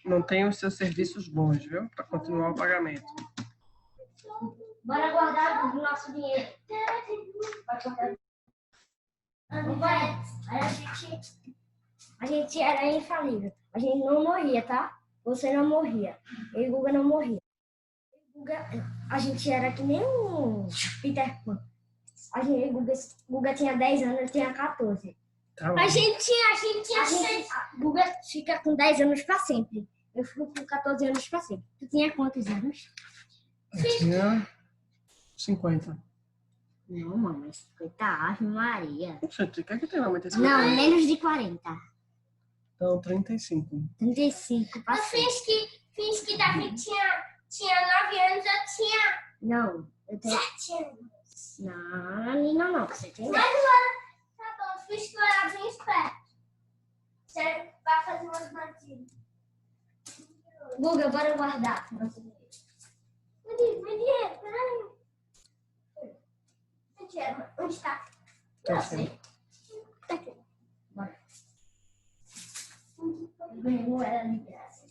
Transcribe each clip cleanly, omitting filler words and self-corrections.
Não tem os seus serviços bons, viu? Para continuar o pagamento. Bora guardar o nosso dinheiro. Não vai. A gente era infalível. A gente não morria, tá? Você não morria. Eu e o Guga não morria. A gente era que nem um Peter Pan. O Guga tinha 10 anos, eu tinha 14. Tá bom. A gente tinha Guga fica com 10 anos pra sempre. Eu fico com 14 anos pra sempre. Tu tinha quantos anos? Eu tinha 50. Não, mano, 50 Ave Maria. Poxa, o que é que tem lá? Não, menos de 40. Então, 35. 35 pra sempre. Fiz que Davi tinha 9 anos, eu tinha Não, eu tenho... 7 anos. Não, você tem... Mas agora, tá bom, fiz que eu era bem esperto. Serve pra fazer umas batidas. Guga, bora guardar. Meu dinheiro, peraí. Onde tá? Tá certo. Tá aqui. Bora. Ganhou ela de graça.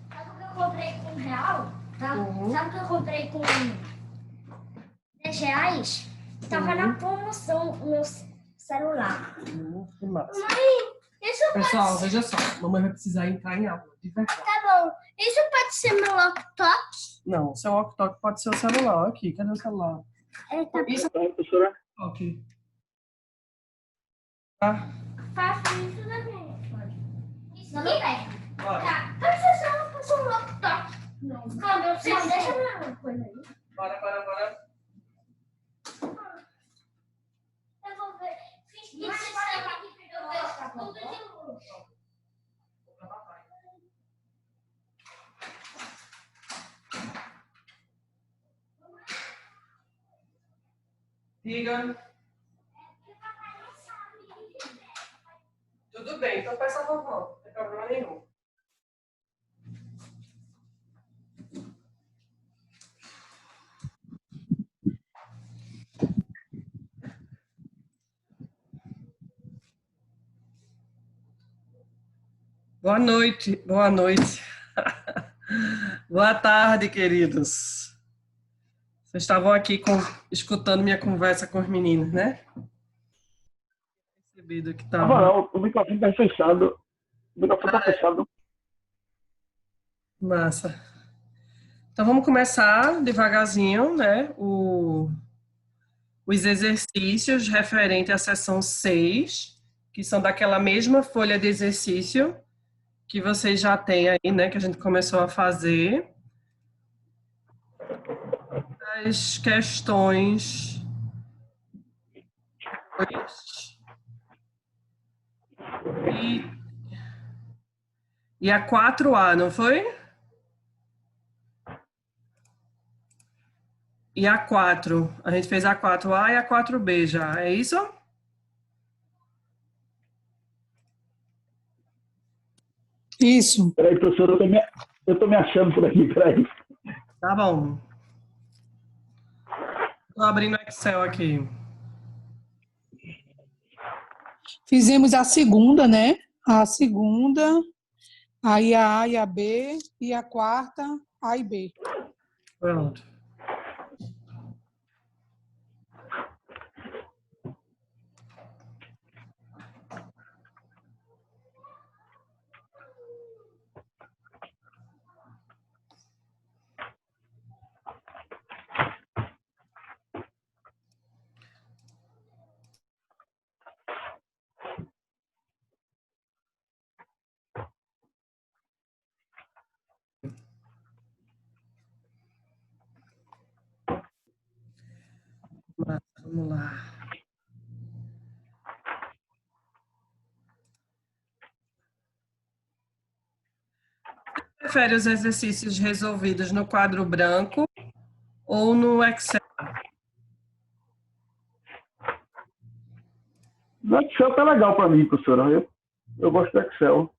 Sabe o que eu comprei com R$1? Sabe o que eu comprei com R$10? Tava na promoção o meu celular. Que massa. Mãe, isso Pessoal, veja só. Mamãe vai precisar entrar em aula, de verdade. tá bom. Isso pode ser meu laptop? Não, o seu walkie-talkie pode ser o celular. Aqui, cadê o celular? Isso é professora. Ok. Tá? Faço isso também. Isso Não, aqui? pega. Bora. Tá. Mas você não um laptop. Não. Calma, você deixa minha coisa aí. Bora. Eu vou ver. Fiz que você sabe que eu vejo tudo de novo. Diga. Tudo bem, então peça a vovó. Não tem problema nenhum. Boa noite, boa noite. Boa tarde, queridos. Vocês estavam aqui escutando minha conversa com os meninos, né? Percebido que tava. Não, o microfone está fechado. O microfone está fechado. Massa. Então vamos começar devagarzinho, né? Os exercícios referentes à seção 6, que são daquela mesma folha de exercício que vocês já têm aí, né? Que a gente começou a fazer. As questões. E a 4A, não foi? E a 4. A gente fez a 4A e a 4B já, é isso? Isso. Peraí, professor, eu tô me achando por aqui, peraí. Tá bom. Estou abrindo o Excel aqui. Fizemos a segunda, né? A segunda, aí a A e a B, e a quarta, A e B. Pronto. Vamos lá. Prefere os exercícios resolvidos no quadro branco ou no Excel? No Excel tá legal para mim, professora. Eu gosto do Excel.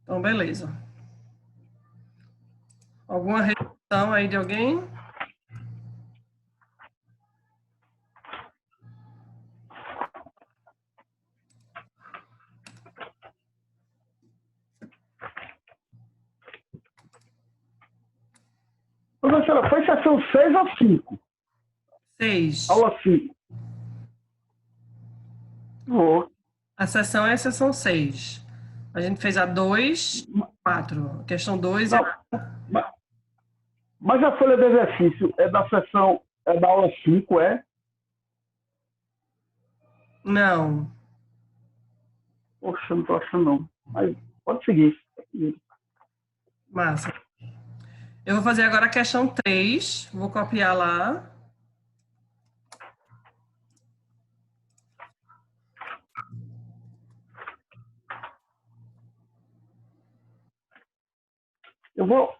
Então, beleza. Alguma restrição aí de alguém? Professora, foi sessão 6 ou 5? 6. Aula 5. Vou. A sessão é a sessão 6. A gente fez a 2, 4. Questão 2 é... Mas a folha de exercício é da sessão, é da aula 5, é? Não. Poxa, não tô achando não. Mas pode seguir. Massa. Eu vou fazer agora a questão 3. Vou copiar lá.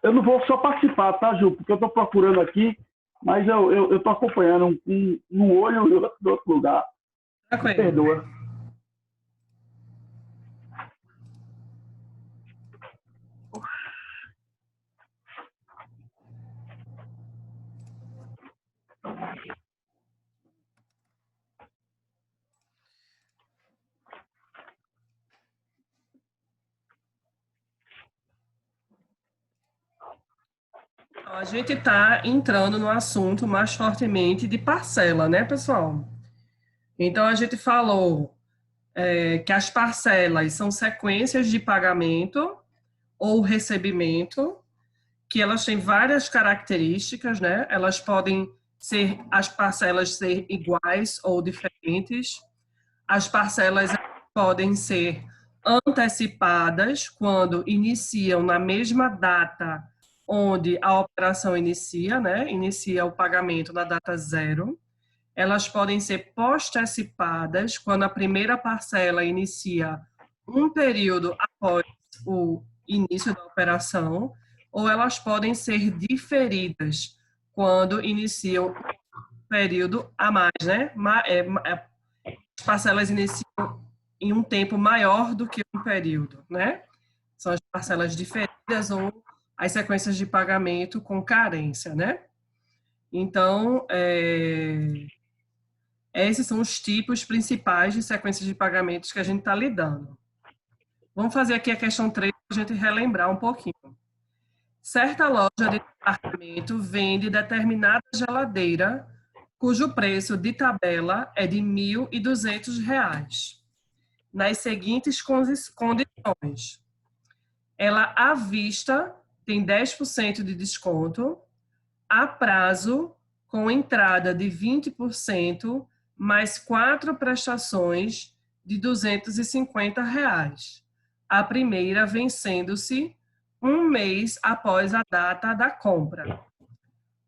Eu não vou só participar, tá, Ju? Porque eu estou procurando aqui, mas eu estou acompanhando um olho e outro do outro lugar. Tranquilo. Perdoa. A gente está entrando no assunto mais fortemente de parcela, né, pessoal? Então, a gente falou que as parcelas são sequências de pagamento ou recebimento, que elas têm várias características, né? Elas podem ser, as parcelas ser iguais ou diferentes. As parcelas podem ser antecipadas quando iniciam na mesma data onde a operação inicia, né? Inicia o pagamento na data 0. Elas podem ser postecipadas quando a primeira parcela inicia um período após o início da operação, ou elas podem ser diferidas quando iniciam um período a mais, né? As parcelas iniciam em um tempo maior do que um período, né? São as parcelas diferidas ou as sequências de pagamento com carência, né? Então, esses são os tipos principais de sequências de pagamentos que a gente está lidando. Vamos fazer aqui a questão 3 para a gente relembrar um pouquinho. Certa loja de departamento vende determinada geladeira cujo preço de tabela é de R$ 1.200, nas seguintes condições. Ela à vista tem 10% de desconto, a prazo com entrada de 20%, mais 4 prestações de R$ 250. A primeira vencendo-se um mês após a data da compra.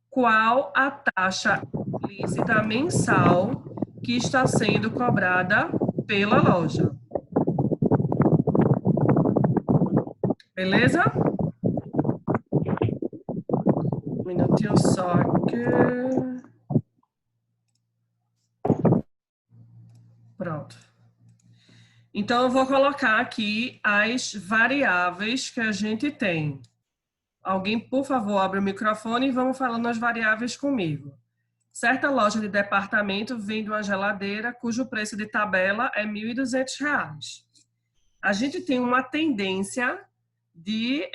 Qual a taxa lícita mensal que está sendo cobrada pela loja? Beleza? Um minutinho só aqui. Pronto. Então, eu vou colocar aqui as variáveis que a gente tem. Alguém, por favor, abre o microfone e vamos falando as variáveis comigo. Certa loja de departamento vende uma geladeira cujo preço de tabela é R$ 1.200. A gente tem uma tendência de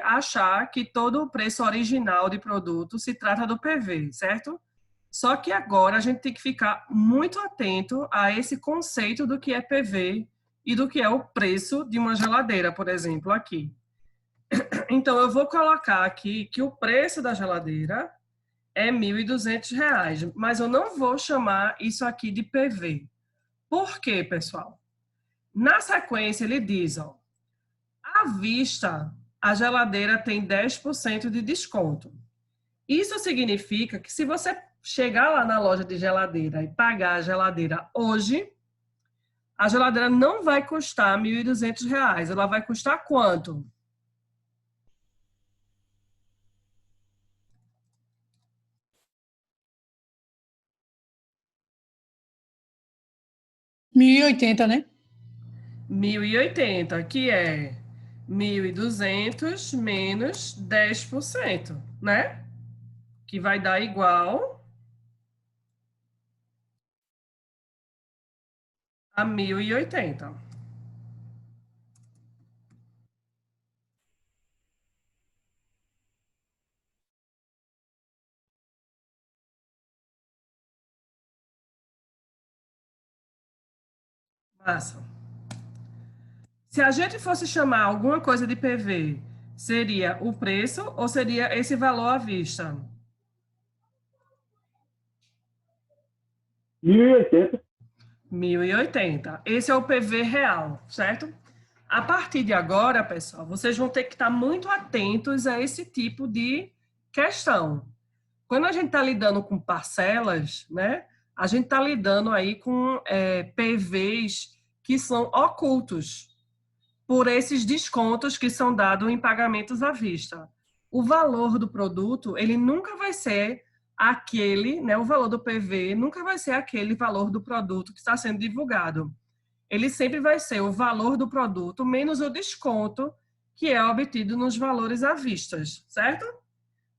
achar que todo o preço original de produto se trata do PV, certo? Só que agora a gente tem que ficar muito atento a esse conceito do que é PV e do que é o preço de uma geladeira, por exemplo, aqui. Então, eu vou colocar aqui que o preço da geladeira é R$ 1.200, mas eu não vou chamar isso aqui de PV. Por quê, pessoal? Na sequência, ele diz, ó, à vista, a geladeira tem 10% de desconto. Isso significa que se você chegar lá na loja de geladeira e pagar a geladeira hoje, a geladeira não vai custar R$ 1.200. Ela vai custar quanto? R$ 1.080, né? 1.080, que é 1.200 menos 10%, né? Que vai dar igual a 1.080. Massa. Se a gente fosse chamar alguma coisa de PV, seria o preço ou seria esse valor à vista? 1.080. 1.080. Esse é o PV real, certo? A partir de agora, pessoal, vocês vão ter que estar muito atentos a esse tipo de questão. Quando a gente está lidando com parcelas, né? A gente está lidando aí com PVs que são ocultos por esses descontos que são dados em pagamentos à vista. O valor do produto, ele nunca vai ser aquele, né? O valor do PV nunca vai ser aquele valor do produto que está sendo divulgado. Ele sempre vai ser o valor do produto menos o desconto que é obtido nos valores à vista, certo?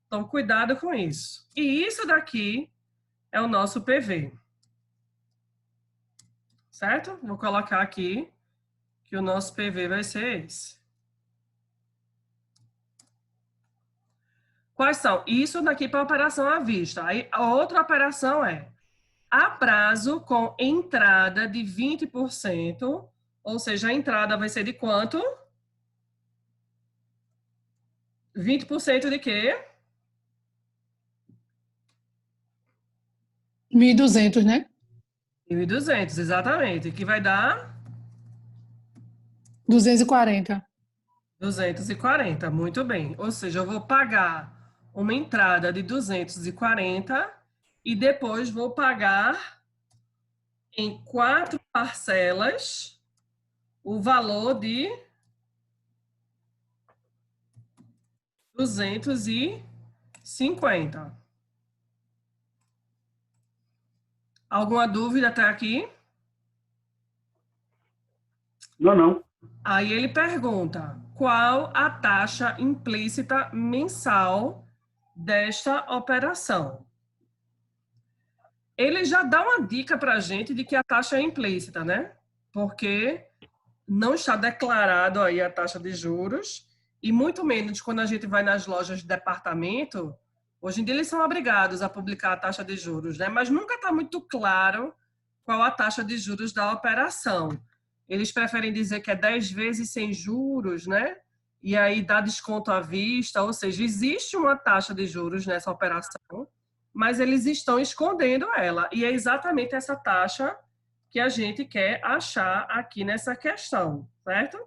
Então, cuidado com isso. E isso daqui é o nosso PV. Certo? Vou colocar aqui que o nosso PV vai ser esse. Quais são? Isso daqui para operação à vista. Aí, a outra operação é a prazo com entrada de 20%, ou seja, a entrada vai ser de quanto? 20% de quê? 1.200, né? 1.200, exatamente. Que vai dar 240. 240, muito bem. Ou seja, eu vou pagar uma entrada de 240 e depois vou pagar em 4 parcelas o valor de 250. Alguma dúvida até aqui? Não. Aí ele pergunta: qual a taxa implícita mensal desta operação? Ele já dá uma dica para a gente de que a taxa é implícita, né? Porque não está declarado aí a taxa de juros, e muito menos quando a gente vai nas lojas de departamento. Hoje em dia eles são obrigados a publicar a taxa de juros, né? Mas nunca está muito claro qual a taxa de juros da operação. Eles preferem dizer que é 10 vezes sem juros, né? E aí dá desconto à vista, ou seja, existe uma taxa de juros nessa operação, mas eles estão escondendo ela. E é exatamente essa taxa que a gente quer achar aqui nessa questão, certo?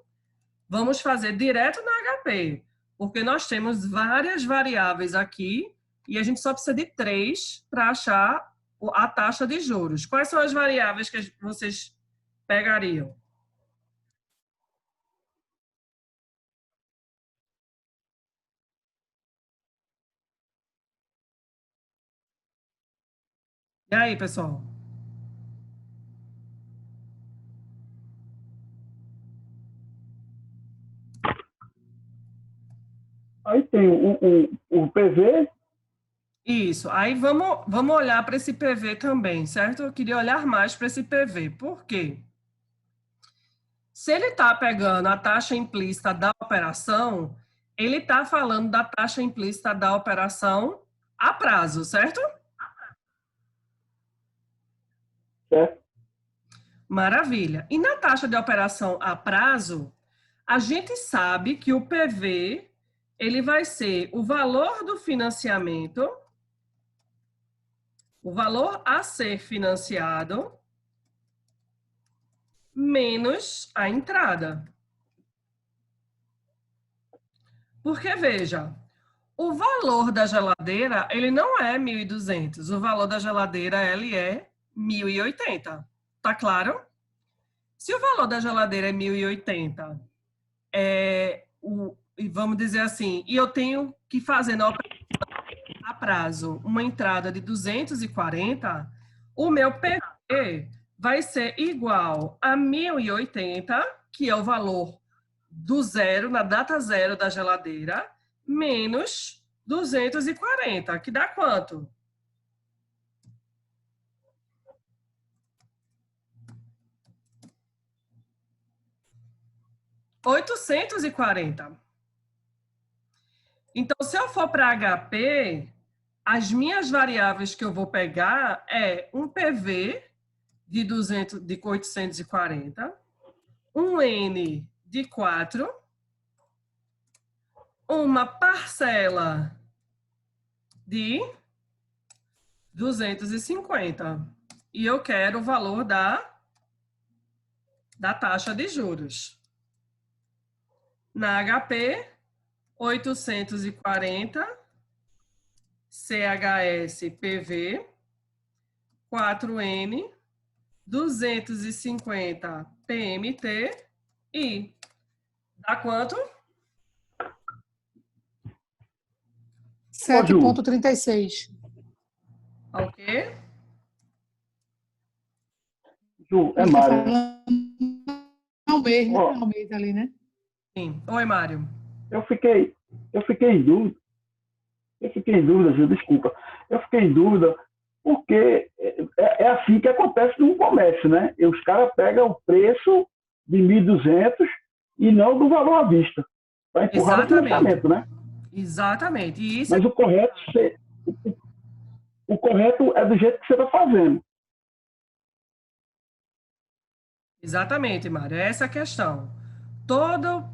Vamos fazer direto no HP, porque nós temos várias variáveis aqui e a gente só precisa de 3 para achar a taxa de juros. Quais são as variáveis que vocês pegariam? E aí, pessoal? Aí tem o PV. Isso. Aí vamos olhar para esse PV também, certo? Eu queria olhar mais para esse PV. Por quê? Se ele está pegando a taxa implícita da operação, ele está falando da taxa implícita da operação a prazo, certo? Certo? Maravilha. E na taxa de operação a prazo, a gente sabe que o PV ele vai ser o valor do financiamento, o valor a ser financiado, menos a entrada. Porque, veja, O valor da geladeira, ele não é 1.200. O valor da geladeira, ele é 1.080. Tá claro? Se o valor da geladeira é 1.080, e vamos dizer assim, e eu tenho que fazer na operação a prazo uma entrada de 240, o meu PV vai ser igual a 1.080, que é o valor do zero, na data zero da geladeira, menos 240, que dá quanto? 840. Então, se eu for para HP, as minhas variáveis que eu vou pegar é um PV de 840, um N de 4, uma parcela de 250. E eu quero o valor da taxa de juros. Na HP, 840 CHS PV, 4N, 250 PMT e dá quanto? 7,36. Ok? Ju, é Você Mário. falando ao mês, né? Ó. Ao mês ali, né? Sim. Oi, Mário. Eu fiquei em dúvida. Ju, desculpa. Eu fiquei em dúvida porque é assim que acontece no comércio, né? E os caras pegam o preço de 1.200 e não do valor à vista, para empurrar o financiamento, né? Exatamente. E isso Mas o correto é do jeito que você está fazendo. Exatamente, Mário. É essa a questão. Toda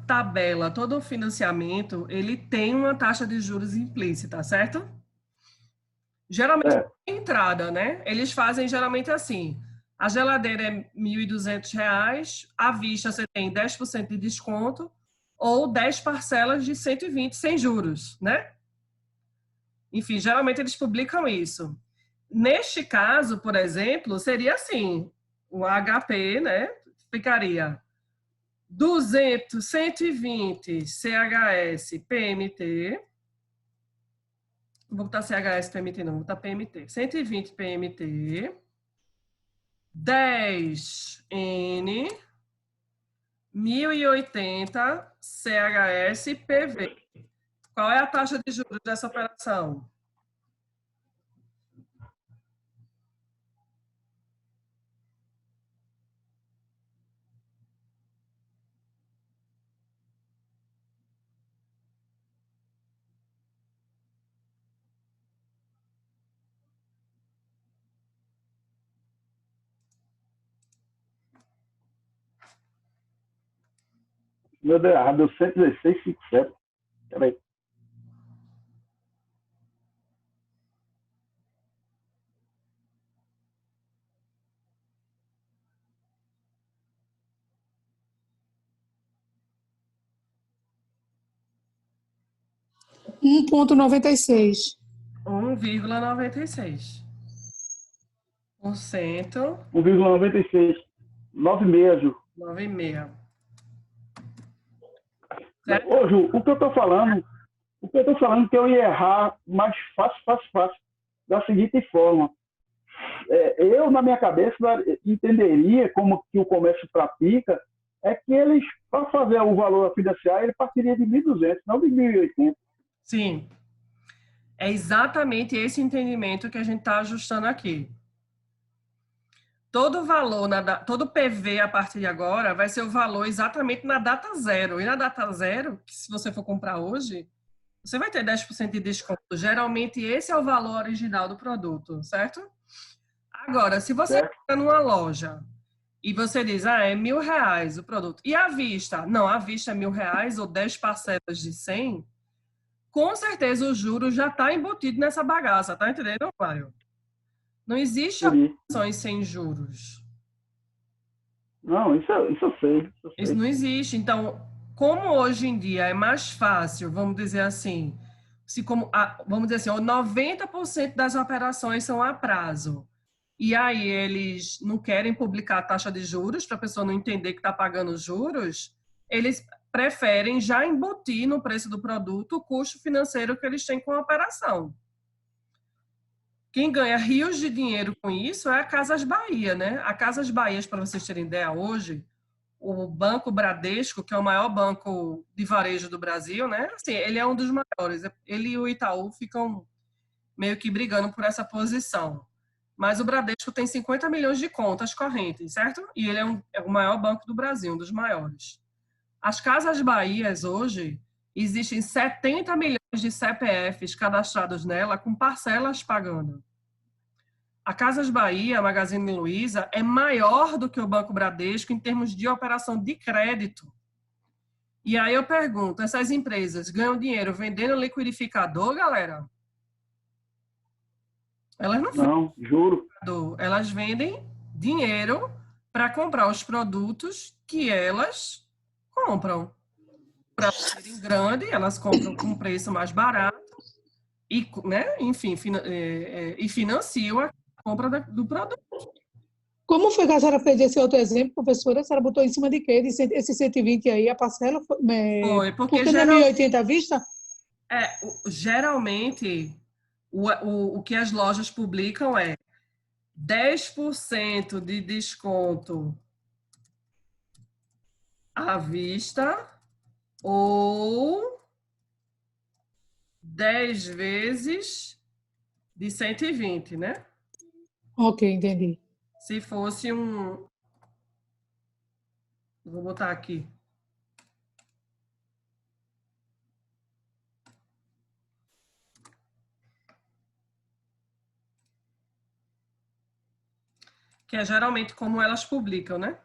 tabela, todo financiamento, ele tem uma taxa de juros implícita, certo? Geralmente, entrada, né? Eles fazem geralmente assim. A geladeira é R$ 1.200, à vista você tem 10% de desconto ou 10 parcelas de 120 sem juros, né? Enfim, geralmente eles publicam isso. Neste caso, por exemplo, seria assim, o HP, né, ficaria 120 CHS PMT, não vou botar CHS PMT não, vou botar PMT, 120 PMT, 10N, 1.080 CHS PV. Qual é a taxa de juros dessa operação? Meu Deus, errado, deu 116,57. Peraí. Um 1,96. 1,96%. 1,96. 9,6, Ju. 9,6%. Ô, Ju, o que eu estou falando que eu ia errar mais fácil, da seguinte forma. Eu, na minha cabeça, entenderia como que o comércio pratica, é que eles, para fazer o valor a financiar, ele partiria de 1.200, não de 1.080. Sim. É exatamente esse entendimento que a gente está ajustando aqui. Todo valor, todo PV a partir de agora vai ser o valor exatamente na data zero. E na data zero, que se você for comprar hoje, você vai ter 10% de desconto. Geralmente esse é o valor original do produto, certo? Agora, se você entra numa loja e você diz, é R$ 1.000 o produto, e à vista? Não, à vista é R$ 1.000 ou 10 parcelas de 100, com certeza o juro já está embutido nessa bagaça, tá entendendo, Mário? Não existe operações sem juros. Não, isso eu sei. Isso não existe. Então, como hoje em dia é mais fácil, vamos dizer assim, vamos dizer assim, 90% das operações são a prazo. E aí eles não querem publicar a taxa de juros para a pessoa não entender que está pagando juros, eles preferem já embutir no preço do produto o custo financeiro que eles têm com a operação. Quem ganha rios de dinheiro com isso é a Casas Bahia, né? A Casas Bahia, para vocês terem ideia, hoje, o Banco Bradesco, que é o maior banco de varejo do Brasil, né? Assim, ele é um dos maiores. Ele e o Itaú ficam meio que brigando por essa posição. Mas o Bradesco tem 50 milhões de contas correntes, certo? E ele é o maior banco do Brasil, um dos maiores. As Casas Bahias, hoje, existem 70 milhões de CPFs cadastrados nela, com parcelas pagando. A Casas Bahia, a Magazine Luiza, é maior do que o Banco Bradesco em termos de operação de crédito. E aí eu pergunto, essas empresas ganham dinheiro vendendo liquidificador, galera? Elas Não, juro. elas vendem dinheiro para comprar os produtos que elas compram. Para serem grande, elas compram com um preço mais barato e, né, enfim, e financiam a compra do produto. Como foi que a senhora fez esse outro exemplo, professora? A senhora botou em cima de quê? Esse 120 aí, a parcela? Foi, Por porque que não é 1.080 à vista? geralmente o que as lojas publicam é 10% de desconto à vista ou 10 vezes de 120, né? Ok, entendi. Se fosse um... Vou botar aqui. Que é geralmente como elas publicam, né?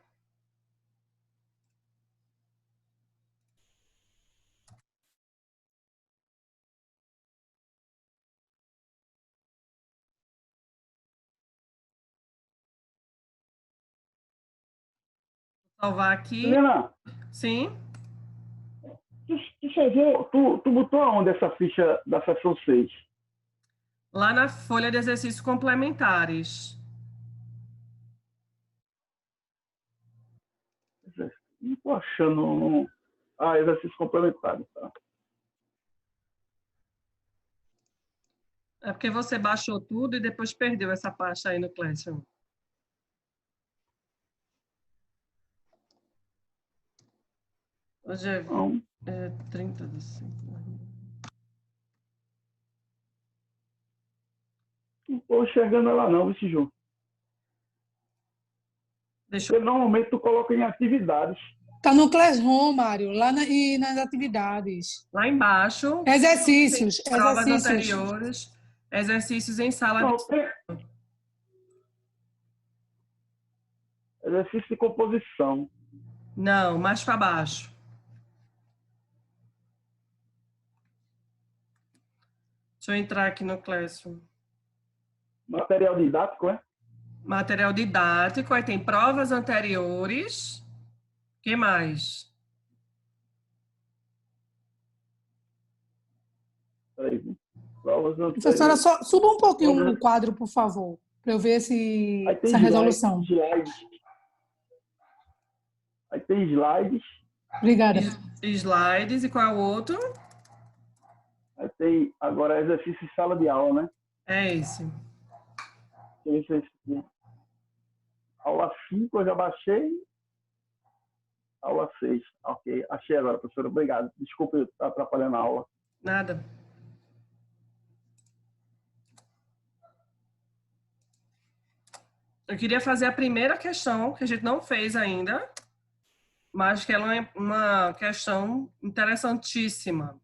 Vou salvar aqui. Helena, Sim. tu chegou, tu botou aonde essa ficha da seção 6? Lá na folha de exercícios complementares. Não tô achando. Ah, exercício complementar, tá? É porque você baixou tudo e depois perdeu essa pasta aí no Classroom. Hoje Não, é 30 de 5. não tô enxergando ela não, esse jogo. Deixa Porque normalmente tu coloca em atividades. Está no Classroom, Mário, e nas atividades. lá embaixo, tem Exercícios, provas exercícios. anteriores, exercícios em sala de... Não, tem exercício de composição. Não, mais para baixo. Deixa eu entrar aqui no Classroom. Material didático, é? Material didático, aí tem provas anteriores. O que mais? Peraí, provas Professora, anteriores. só suba um pouquinho o quadro, por favor, para eu ver Aí tem essa resolução. slides. Aí tem slides. Obrigada. Slides, e qual é o outro? Aí tem agora exercício em sala de aula, né? É esse. Deixa eu ver se aqui. Aula 5 eu já baixei. Aula 6. Ok, achei agora, professora. Obrigado. Desculpe estar atrapalhando a aula. Nada. Eu queria fazer a primeira questão, que a gente não fez ainda, mas que ela é uma questão interessantíssima.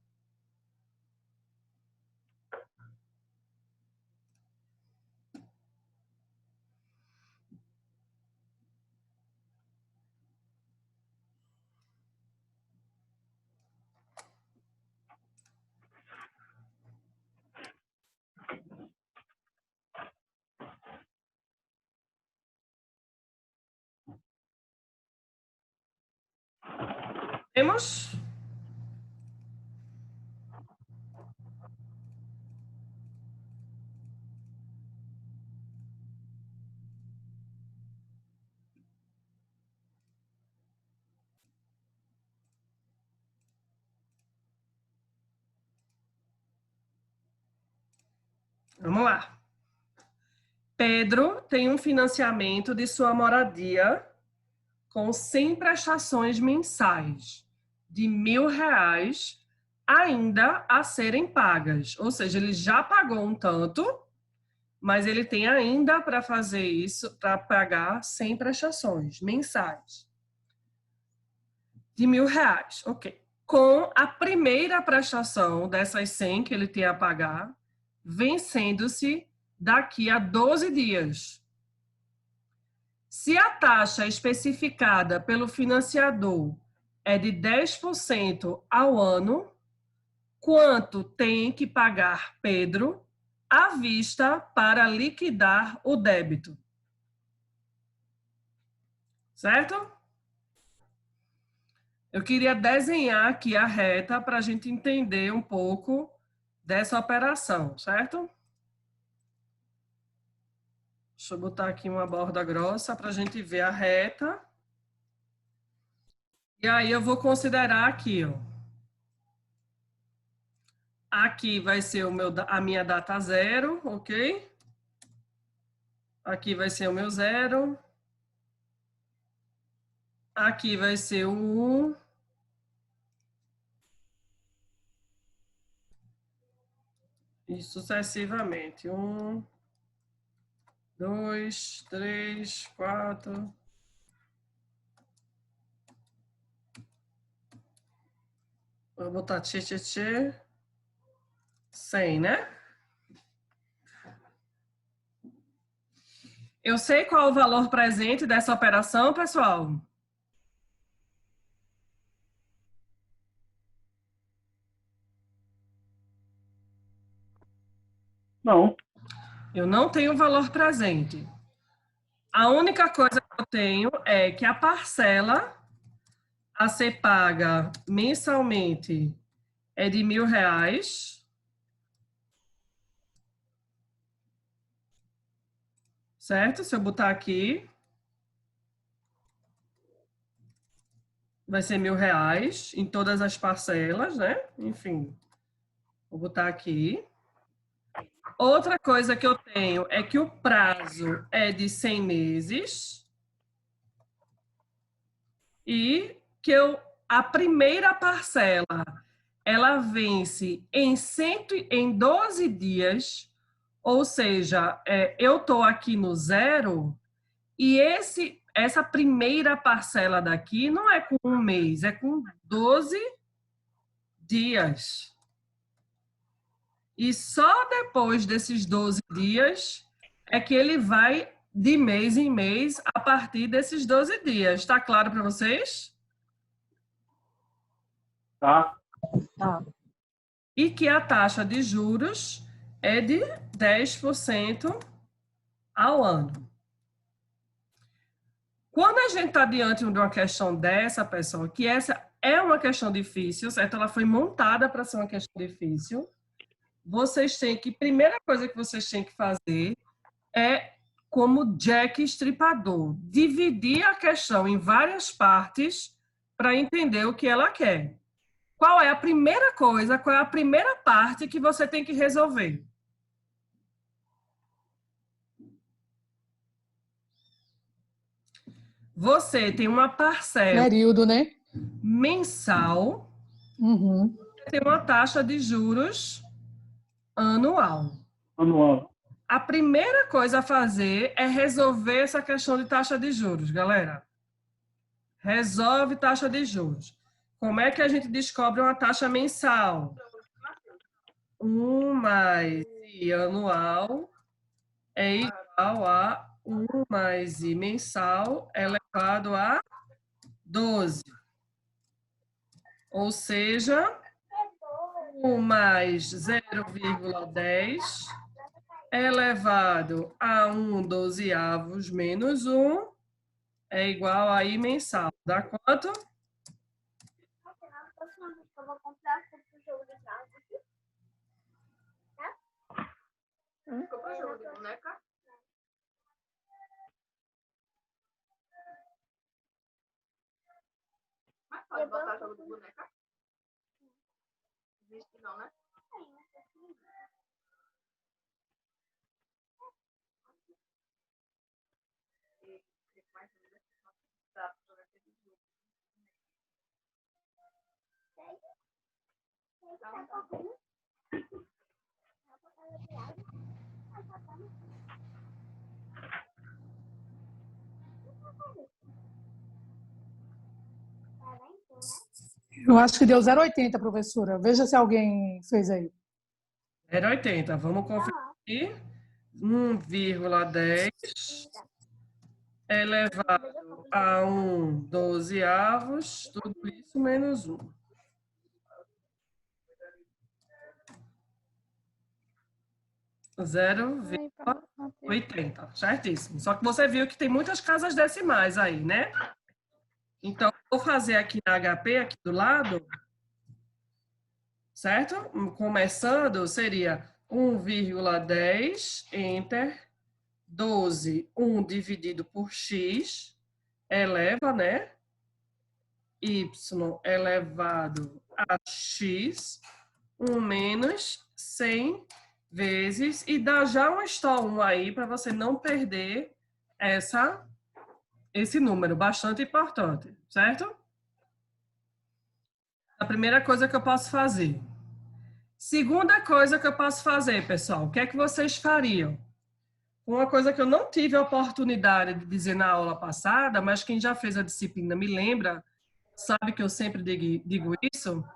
Temos? Vamos lá. Pedro tem um financiamento de sua moradia com 100 prestações mensais de R$ 1.000 ainda a serem pagas. Ou seja, ele já pagou um tanto, mas ele tem ainda para fazer isso, para pagar 100 prestações mensais de R$ 1.000, ok. Com a primeira prestação dessas 100 que ele tem a pagar, vencendo-se daqui a 12 dias. Se a taxa especificada pelo financiador é de 10% ao ano, quanto tem que pagar Pedro à vista para liquidar o débito? Certo? Eu queria desenhar aqui a reta para a gente entender um pouco dessa operação, certo? Deixa eu botar aqui uma borda grossa para a gente ver a reta. E aí eu vou considerar aqui, ó. Aqui vai ser a minha data zero, ok? Aqui vai ser o meu zero. Aqui vai ser o 1. E sucessivamente. 1, 2, 3, 4. Vou botar tchê, tchê, tchê. 100, né? Eu sei qual o valor presente dessa operação, pessoal? Não. Eu não tenho valor presente. A única coisa que eu tenho é que a parcela a ser paga mensalmente é de R$ 1.000. Certo? Se eu botar aqui, vai ser R$ 1.000 em todas as parcelas, né? Enfim, vou botar aqui. Outra coisa que eu tenho é que o prazo é de 100 meses e que a primeira parcela ela vence em 12 dias, ou seja, eu estou aqui no zero e essa primeira parcela daqui não é com um mês, é com 12 dias. E só depois desses 12 dias é que ele vai de mês em mês a partir desses 12 dias. Está claro para vocês? Tá. E que a taxa de juros é de 10% ao ano. Quando a gente está diante de uma questão dessa, pessoal, que essa é uma questão difícil, certo? Ela foi montada para ser uma questão difícil. Primeira coisa que vocês têm que fazer é como Jack Estripador, dividir a questão em várias partes para entender o que ela quer. Qual é a primeira coisa, qual é a primeira parte que você tem que resolver? Você tem uma parcela Período, né? mensal, Uhum. tem uma taxa de juros anual. Anual. A primeira coisa a fazer é resolver essa questão de taxa de juros, galera. Resolve taxa de juros. Como é que a gente descobre uma taxa mensal? 1 mais I anual é igual a 1 mais I mensal elevado a 12. Ou seja, 1 mais 0,10 elevado a 1 dozeavos menos 1 é igual a I mensal. Dá quanto? Eu vou comprar o jogo de carro. Comprou jogo de boneca? Mas pode botar jogo de boneca? Diz que não, né? Eu acho que deu 0,80, professora. Veja se alguém fez aí. 0,80. Vamos conferir. 1,10 elevado a 1/12, tudo isso menos 1. Zero vírgula 80, certíssimo. Só que você viu que tem muitas casas decimais aí, né? Então, vou fazer aqui na HP, aqui do lado, certo? Começando, seria 1,10, enter, 12, 1 dividido por x, eleva, né? Y elevado a x, 1 menos 100 vezes, e dá já um stop 1 aí, para você não perder esse número, bastante importante, certo? A primeira coisa que eu posso fazer. Segunda coisa que eu posso fazer, pessoal, o que é que vocês fariam? Uma coisa que eu não tive a oportunidade de dizer na aula passada, mas quem já fez a disciplina me lembra, sabe que eu sempre digo isso.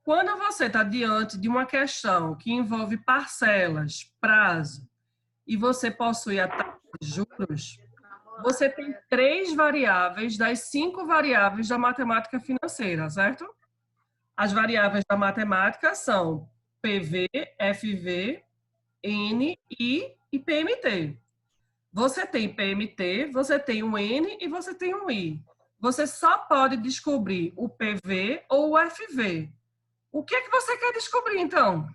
Quando você está diante de uma questão que envolve parcelas, prazo, e você possui a taxa de juros, você tem 3 variáveis das 5 variáveis da matemática financeira, certo? As variáveis da matemática são PV, FV, N, I e PMT. Você tem PMT, você tem um N e você tem um I. Você só pode descobrir o PV ou o FV. O que é que você quer descobrir, então?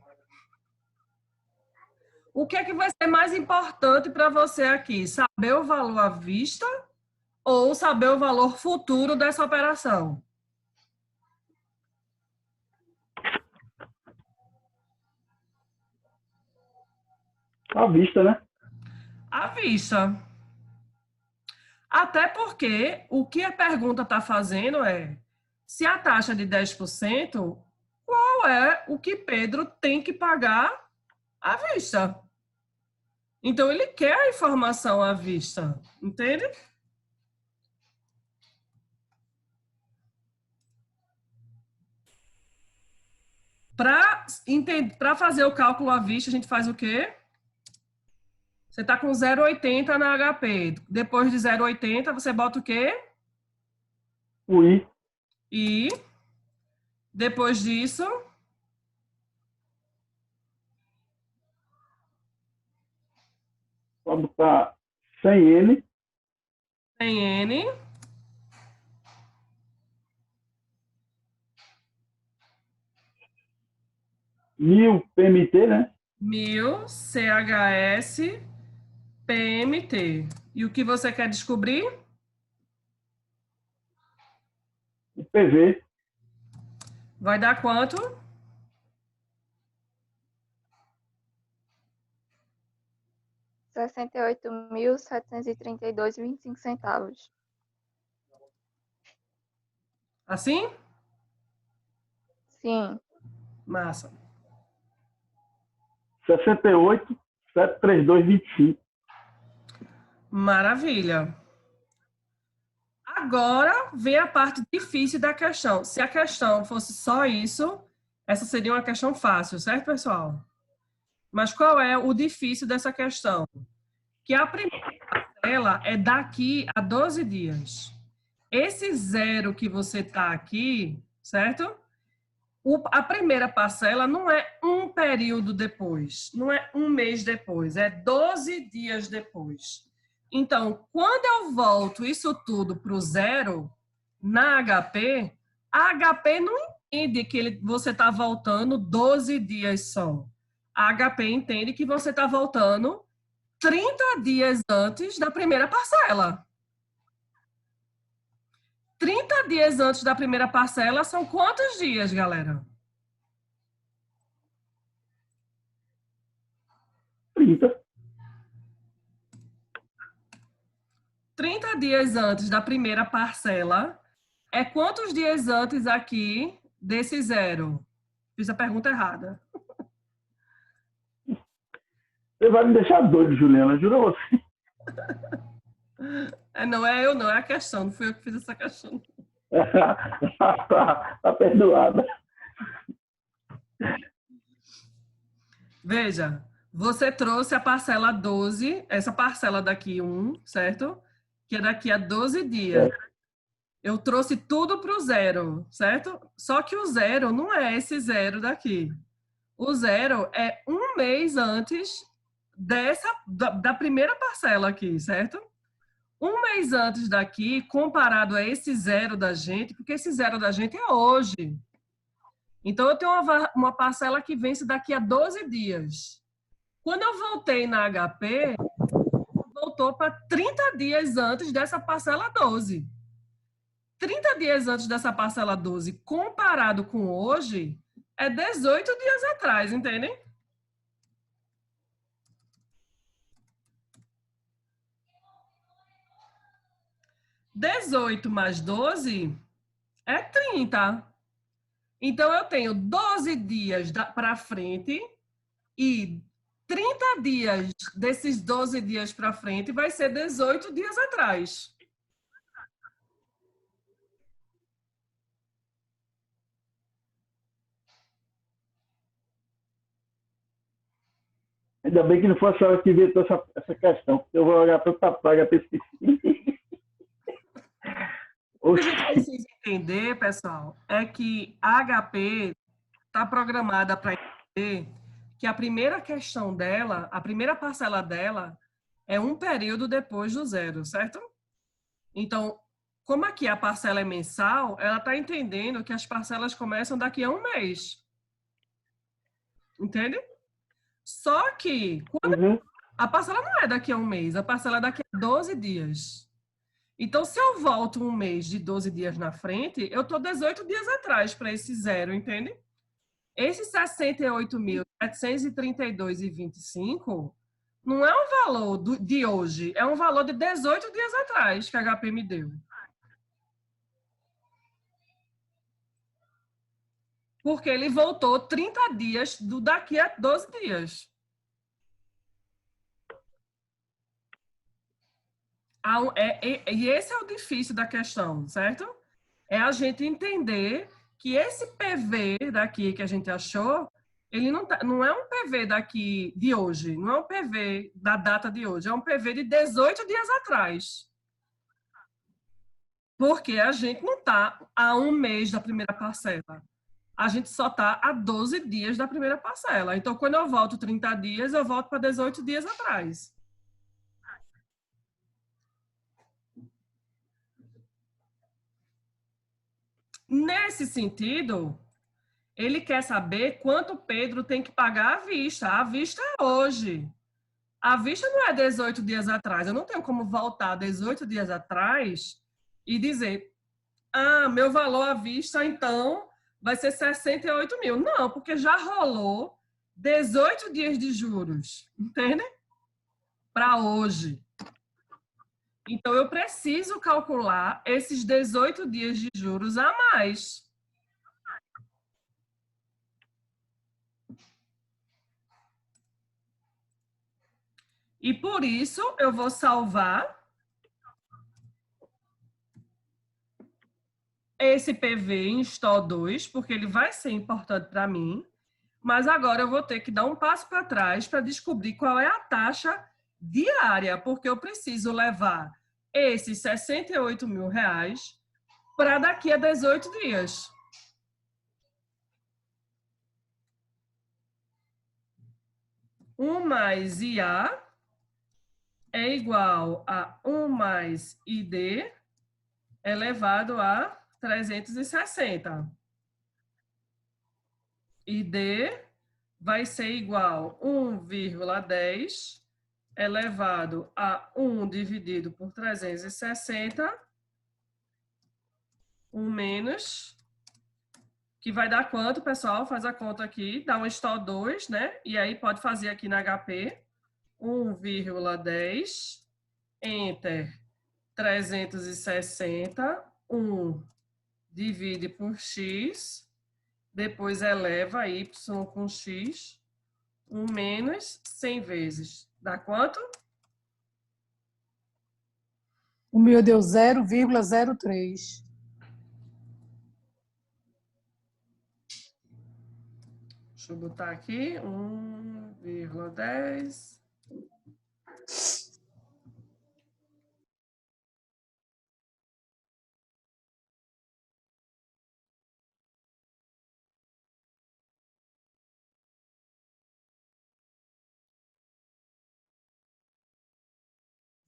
O que é que vai ser mais importante para você aqui? Saber o valor à vista ou saber o valor futuro dessa operação? À vista, né? À vista. Até porque o que a pergunta está fazendo é: se a taxa é de 10%, qual é o que Pedro tem que pagar à vista? Então, ele quer a informação à vista, entende? Para fazer o cálculo à vista, a gente faz o quê? Você está com 0,80 na HP. Depois de 0,80, você bota o quê? O I, E depois disso, pode botar 100N, tem N, 1000 PMT, né? 1000 CHS PMT. E o que você quer descobrir? O PV, Vai dar quanto? 68.732,25 centavos. Assim? Sim. Massa. 68.732,25. Maravilha. Agora vem a parte difícil da questão. Se a questão fosse só isso, essa seria uma questão fácil, certo, pessoal? Mas qual é o difícil dessa questão? Que a primeira parcela é daqui a 12 dias. Esse zero que você está aqui, certo? A primeira parcela não é um período depois, não é um mês depois, é 12 dias depois. Então, quando eu volto isso tudo para o zero, na HP, a HP não entende que você está voltando 12 dias só. A HP entende que você está voltando 30 dias antes da primeira parcela. 30 dias antes da primeira parcela são quantos dias, galera? 30. 30 dias antes da primeira parcela é quantos dias antes aqui desse zero? Fiz a pergunta errada. Você vai me deixar doido, Juliana, juro a você. Não é eu, não, é a questão. Não fui eu que fiz essa questão. Tá perdoada. Veja, você trouxe a parcela 12, essa parcela daqui 1, certo? Que é daqui a 12 dias. Eu trouxe tudo para o zero, certo? Só que o zero não é esse zero daqui. O zero é um mês antes da primeira parcela aqui, certo? Um mês antes daqui, comparado a esse zero da gente, porque esse zero da gente é hoje. Então, eu tenho uma parcela que vence daqui a 12 dias. Quando eu voltei na HP, voltou para 30 dias antes dessa parcela 12. 30 dias antes dessa parcela 12, comparado com hoje, é 18 dias atrás, entendem? (18 mais 12) é 30. Então, eu tenho 12 dias para frente e 30 dias desses 12 dias para frente vai ser 18 dias atrás. Ainda bem que não foi a senhora que inventou essa questão, porque eu vou olhar tanta praga para esse. O que a gente precisa entender, pessoal, é que a HP está programada para entender que a primeira questão dela, a primeira parcela dela, é um período depois do zero, certo? Então, como aqui a parcela é mensal, ela está entendendo que as parcelas começam daqui a um mês. Entende? Só que a parcela não é daqui a um mês, a parcela é daqui a 12 dias. Então, se eu volto um mês de 12 dias na frente, eu estou 18 dias atrás para esse zero, entende? Esse 68.732,25 não é um valor de hoje, é um valor de 18 dias atrás que a HP me deu. Porque ele voltou 30 dias daqui a 12 dias. E esse é o difícil da questão, certo? É a gente entender que esse PV daqui que a gente achou, ele não é um PV daqui de hoje, não é um PV da data de hoje, é um PV de 18 dias atrás. Porque a gente não está a um mês da primeira parcela. A gente só está a 12 dias da primeira parcela. Então, quando eu volto 30 dias, eu volto para 18 dias atrás. Nesse sentido, ele quer saber quanto Pedro tem que pagar à vista. A vista é hoje. A vista não é 18 dias atrás. Eu não tenho como voltar 18 dias atrás e dizer, meu valor à vista, então, vai ser 68 mil. Não, porque já rolou 18 dias de juros, entende? Para hoje. Então, eu preciso calcular esses 18 dias de juros a mais. E por isso, eu vou salvar esse PV em STO 2, porque ele vai ser importante para mim. Mas agora eu vou ter que dar um passo para trás para descobrir qual é a taxa diária, porque eu preciso levar esses 68 mil reais para daqui a 18 dias. Um mais IA é igual a 1 mais ID elevado a 360. ID vai ser igual a 1,10 elevado a 1 dividido por 360, 1 menos, que vai dar quanto, pessoal? Faz a conta aqui, dá um STO 2, né? E aí pode fazer aqui na HP, 1,10, Enter, 360, 1 divide por x, depois eleva y com x, 1 menos 100 vezes. Dá quanto? O meu deu 0,03. Deixa eu botar aqui, 1,10.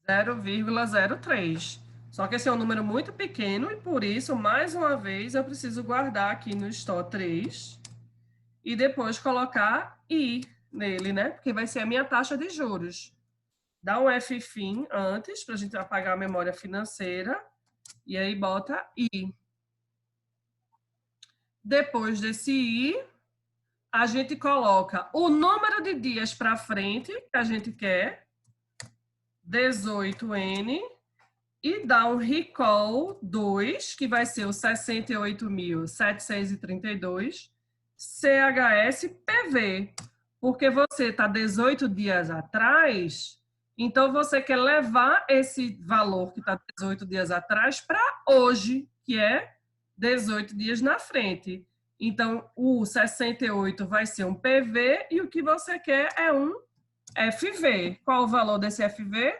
(0,03). Só que esse é um número muito pequeno e, por isso, mais uma vez, eu preciso guardar aqui no store 3 e depois colocar I nele, né? Porque vai ser a minha taxa de juros. Dá um F-fim antes, para a gente apagar a memória financeira, e aí bota I. Depois desse I, a gente coloca o número de dias para frente que a gente quer, 18N, e dá um recall 2, que vai ser o 68.732, CHS-PV. Porque você está 18 dias atrás, então você quer levar esse valor que está 18 dias atrás para hoje, que é 18 dias na frente. Então, o 68 vai ser um PV e o que você quer é um FV. Qual o valor desse FV?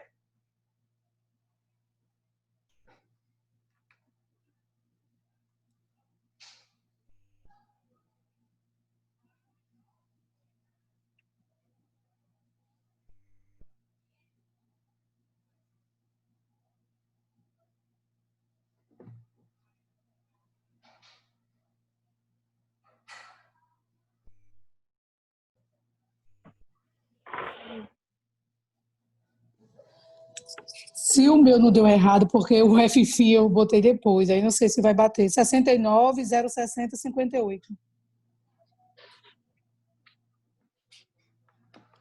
Se o meu não deu errado, porque o FFI eu botei depois, aí não sei se vai bater. 69,060,58.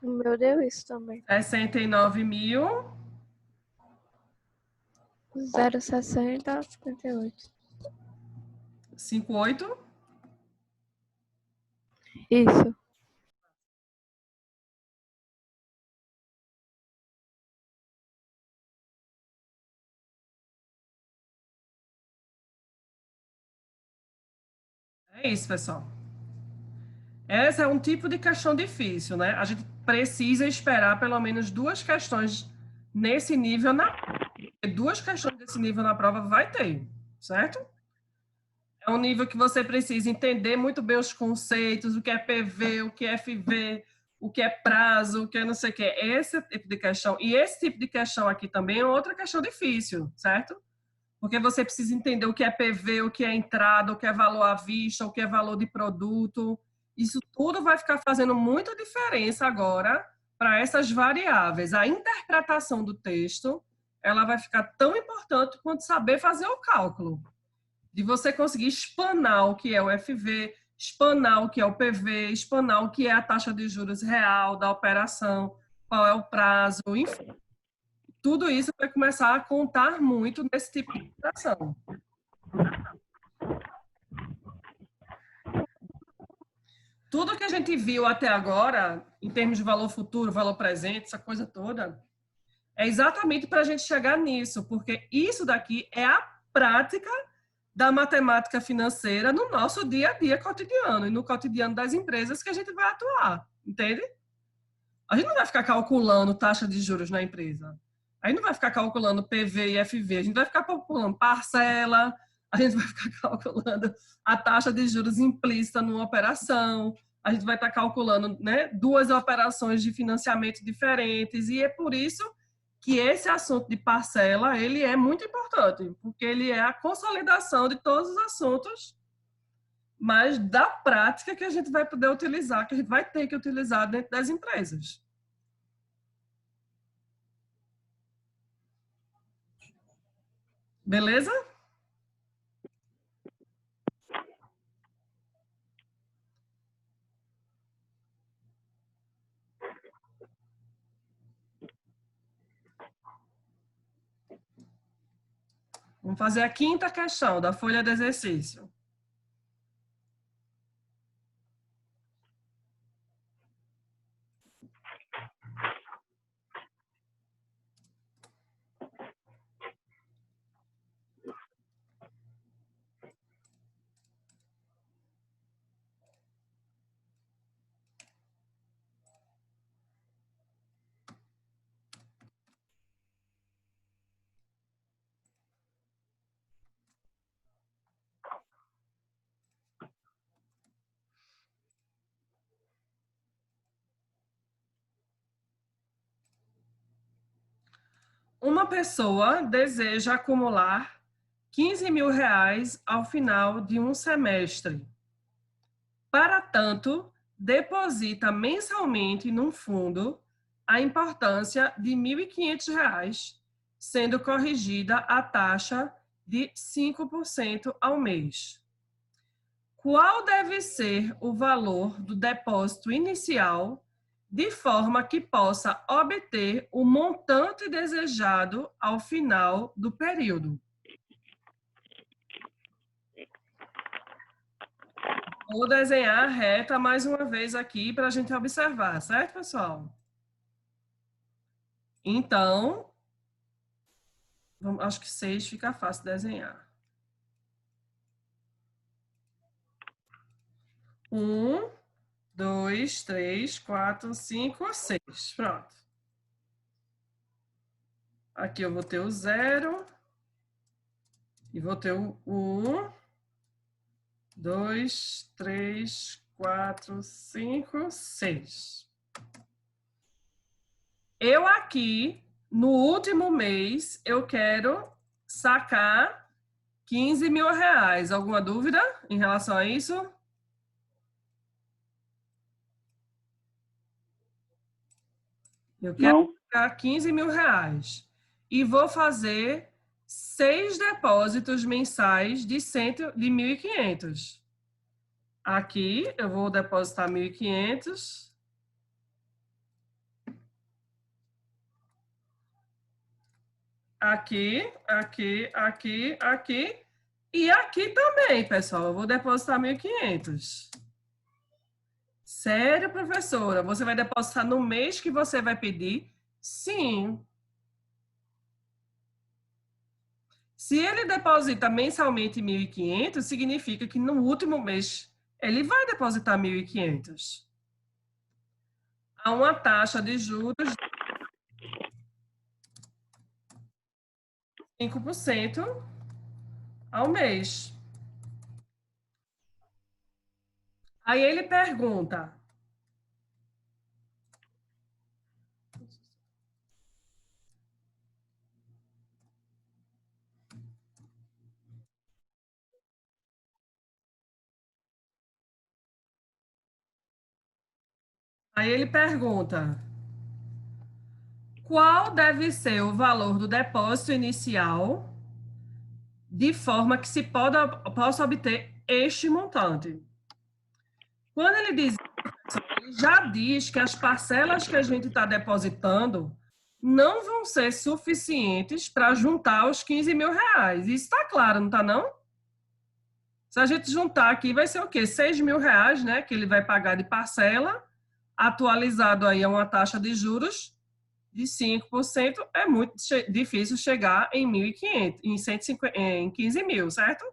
O meu deu isso também. 69.000. 0,60,58. 58. Isso. É isso, pessoal. Esse é um tipo de questão difícil, né? A gente precisa esperar pelo menos duas questões nesse nível na duas questões desse nível na prova vai ter, certo? É um nível que você precisa entender muito bem os conceitos, o que é PV, o que é FV, o que é prazo, o que é não sei o que. Esse tipo de questão. E esse tipo de questão aqui também é outra questão difícil, certo? Porque você precisa entender o que é PV, o que é entrada, o que é valor à vista, o que é valor de produto. Isso tudo vai ficar fazendo muita diferença agora para essas variáveis. A interpretação do texto, ela vai ficar tão importante quanto saber fazer o cálculo. De você conseguir espanar o que é o FV, espanar o que é o PV, espanar o que é a taxa de juros real da operação, qual é o prazo, enfim. Tudo isso vai começar a contar muito nesse tipo de operação. Tudo que a gente viu até agora, em termos de valor futuro, valor presente, essa coisa toda, é exatamente para a gente chegar nisso, porque isso daqui é a prática da matemática financeira no nosso dia a dia cotidiano e no cotidiano das empresas que a gente vai atuar, entende? A gente não vai ficar calculando taxa de juros na empresa. A gente não vai ficar calculando PV e FV, a gente vai ficar calculando parcela, a gente vai ficar calculando a taxa de juros implícita numa operação, a gente vai estar calculando, né, duas operações de financiamento diferentes, e é por isso que esse assunto de parcela, ele é muito importante, porque ele é a consolidação de todos os assuntos, mas da prática que a gente vai poder utilizar, que a gente vai ter que utilizar dentro das empresas. Beleza? Vamos fazer a quinta questão da folha de exercício. Uma pessoa deseja acumular 15 mil reais ao final de um semestre. Para tanto, deposita mensalmente num fundo a importância de R$ 1.500, sendo corrigida a taxa de 5% ao mês. Qual deve ser o valor do depósito inicial de forma que possa obter o montante desejado ao final do período? Vou desenhar a reta mais uma vez aqui para a gente observar, certo, pessoal? Então, acho que 6 fica fácil desenhar. 1, 2, 3, 4, 5, 6. Pronto. Aqui eu vou ter o 0. E vou ter o 1, 2, 3, 4, 5, 6. Eu aqui, no último mês, eu quero sacar 15 mil reais. Alguma dúvida em relação a isso? Eu quero sacar 15 mil reais. E vou fazer 6 depósitos mensais de 1.500. Aqui eu vou depositar 1.500. Aqui, aqui, aqui, aqui. E aqui também, pessoal. Eu vou depositar 1.500. Sério, professora? Você vai depositar no mês que você vai pedir? Sim. Se ele deposita mensalmente 1.500, significa que no último mês ele vai depositar 1.500. Há uma taxa de juros de 5% ao mês. Aí ele pergunta: qual deve ser o valor do depósito inicial de forma que se possa obter este montante? Quando ele diz isso, ele já diz que as parcelas que a gente está depositando não vão ser suficientes para juntar os 15 mil reais. Isso está claro, não está não? Se a gente juntar aqui, vai ser o quê? 6 mil reais, né? Que ele vai pagar de parcela, atualizado aí a uma taxa de juros de 5%, é muito difícil chegar em 1.500, em 150, em 15 mil, certo?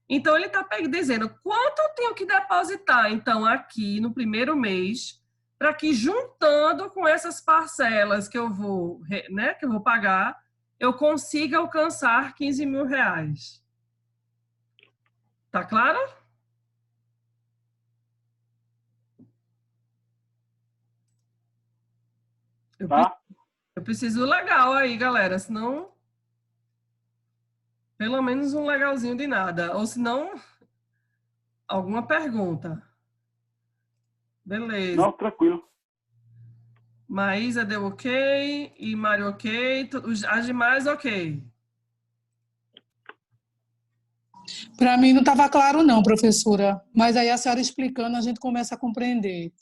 Então, ele está dizendo quanto eu tenho que depositar, então, aqui no primeiro mês, para que juntando com essas parcelas que eu vou, né, que eu vou pagar, eu consiga alcançar 15 mil reais. Tá claro? Tá? Eu preciso legal aí, galera, senão pelo menos um legalzinho de nada, ou senão alguma pergunta. Beleza. Não, tranquilo. Maísa deu ok, e Mário ok, as demais ok. Para mim não estava claro não, professora, mas aí a senhora explicando a gente começa a compreender.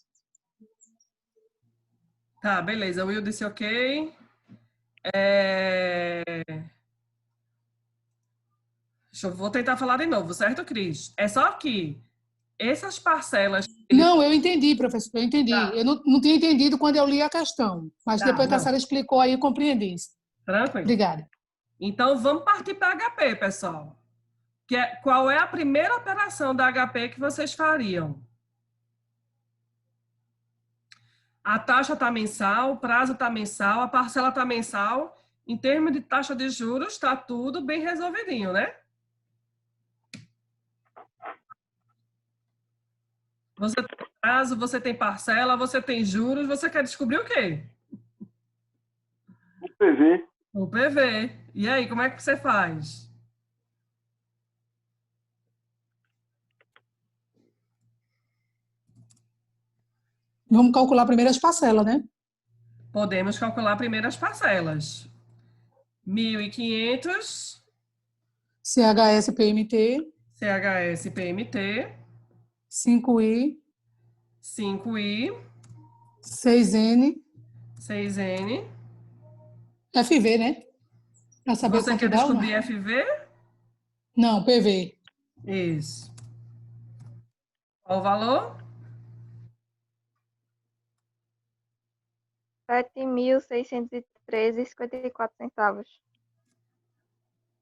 Tá, beleza. O Will disse ok. Vou tentar falar de novo, certo, Cris? É só que essas parcelas... Não, eu entendi, professor, eu entendi. Tá, Eu não tinha entendido quando eu li a questão, mas tá, depois que a não. senhora explicou aí, eu compreendi. Tranquilo. Obrigada. Então, vamos partir para HP, pessoal. Qual é a primeira operação da HP que vocês fariam? A taxa está mensal, o prazo está mensal, a parcela está mensal. Em termos de taxa de juros, está tudo bem resolvidinho, né? Você tem prazo, você tem parcela, você tem juros, você quer descobrir o quê? O PV. O PV. E aí, como é que você faz? Vamos calcular primeiro as parcelas, né? Podemos calcular primeiro as parcelas. 1.500 CHS PMT, CHS PMT, 5I, 5I, 6N, 6N. FV, né? Para saber Você quanto quer dá ou não? descobrir FV? Não, PV. Isso. Qual o valor? 7.613,54 centavos.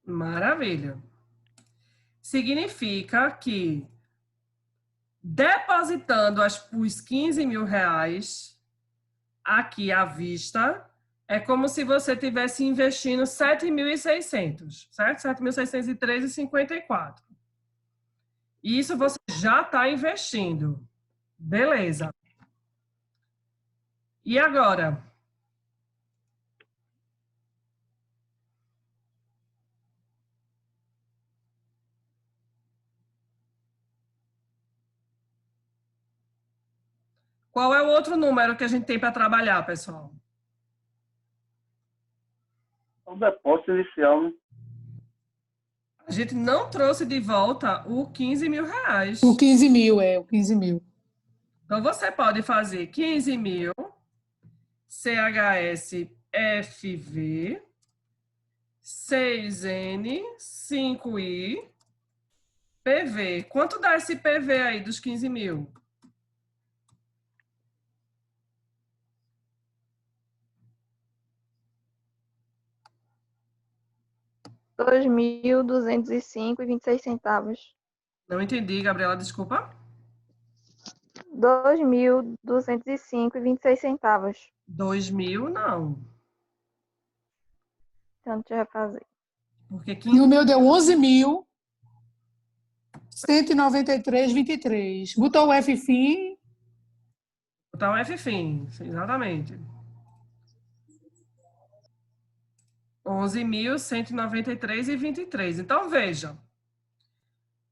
Maravilha. Significa que depositando os 15 mil reais aqui à vista, é como se você tivesse investindo 7.600, certo? 7.613,54. Isso você já está investindo. Beleza. E agora? Qual é o outro número que a gente tem para trabalhar, pessoal? O depósito inicial, né? A gente não trouxe de volta o 15 mil reais. O 15 mil, o 15 mil. Então, você pode fazer 15 mil CHS FV 6N 5I PV. Quanto dá esse PV aí dos 15 mil? R$ 2.205,26 centavos. Não entendi, Gabriela, desculpa. 2.205,26 centavos. 2 mil, não. Então, deixa eu refazer. Porque E 15 o meu deu 11.193,23. Botou o F fim, botar um F fim, exatamente. 11.193,23. Então, veja.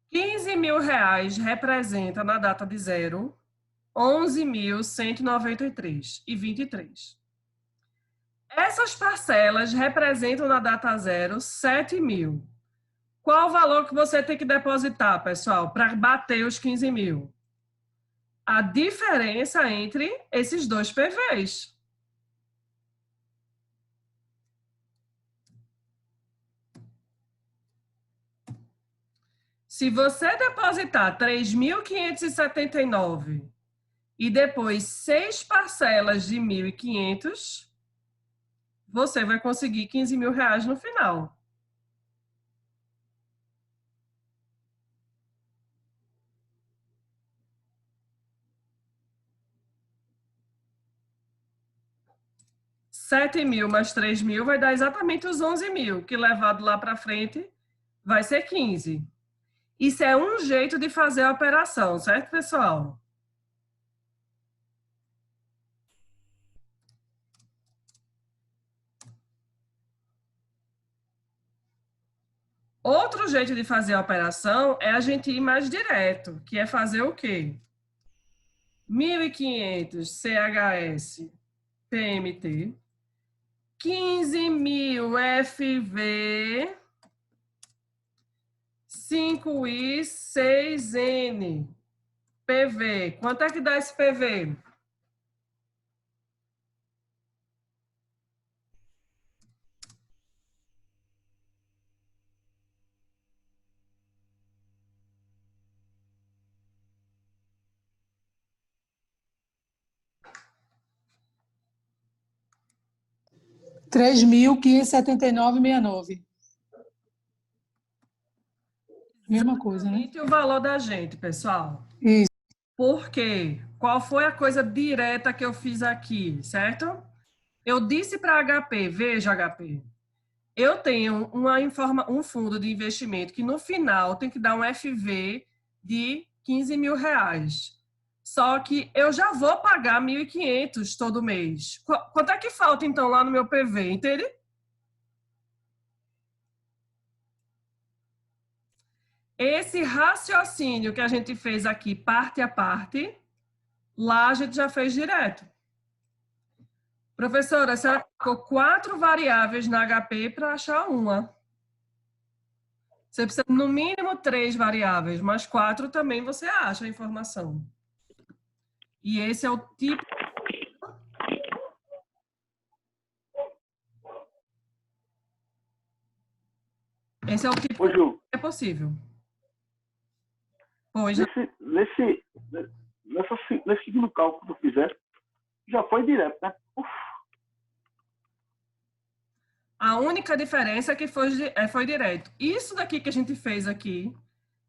15 mil reais representa na data de zero 11.193,23. Essas parcelas representam na data zero 7 mil. Qual o valor que você tem que depositar, pessoal, para bater os 15 mil? A diferença entre esses dois PVs. Se você depositar 3.579 e depois 6 parcelas de 1.500, você vai conseguir 15 mil reais no final. R$ 7.000 mais 3.000 vai dar exatamente os 11 mil, que levado lá para frente vai ser 15. Isso é um jeito de fazer a operação, certo, pessoal? Outro jeito de fazer a operação é a gente ir mais direto, que é fazer o quê? 1.500 CHS PMT, 15.000 FV, 5I, 6N, PV. Quanto é que dá esse PV? 3.579,69. Mesma coisa, né? E o valor da gente, pessoal. Isso. Por quê? Qual foi a coisa direta que eu fiz aqui, certo? Eu disse para HP, veja, HP, eu tenho um fundo de investimento que no final tem que dar um FV de 15 mil reais. Só que eu já vou pagar 1.500 todo mês. Quanto é que falta, então, lá no meu PV, entende? Esse raciocínio que a gente fez aqui, parte a parte, lá a gente já fez direto. Professora, a senhora colocou 4 variáveis na HP para achar uma. Você precisa, no mínimo, 3 variáveis, mas 4 também você acha a informação. E esse é o tipo... Esse é o tipo Ô, Ju, que é possível. Pois, nesse segundo cálculo que tu fizer, já foi direto, né? Uf, a única diferença é que foi direto. Isso daqui que a gente fez aqui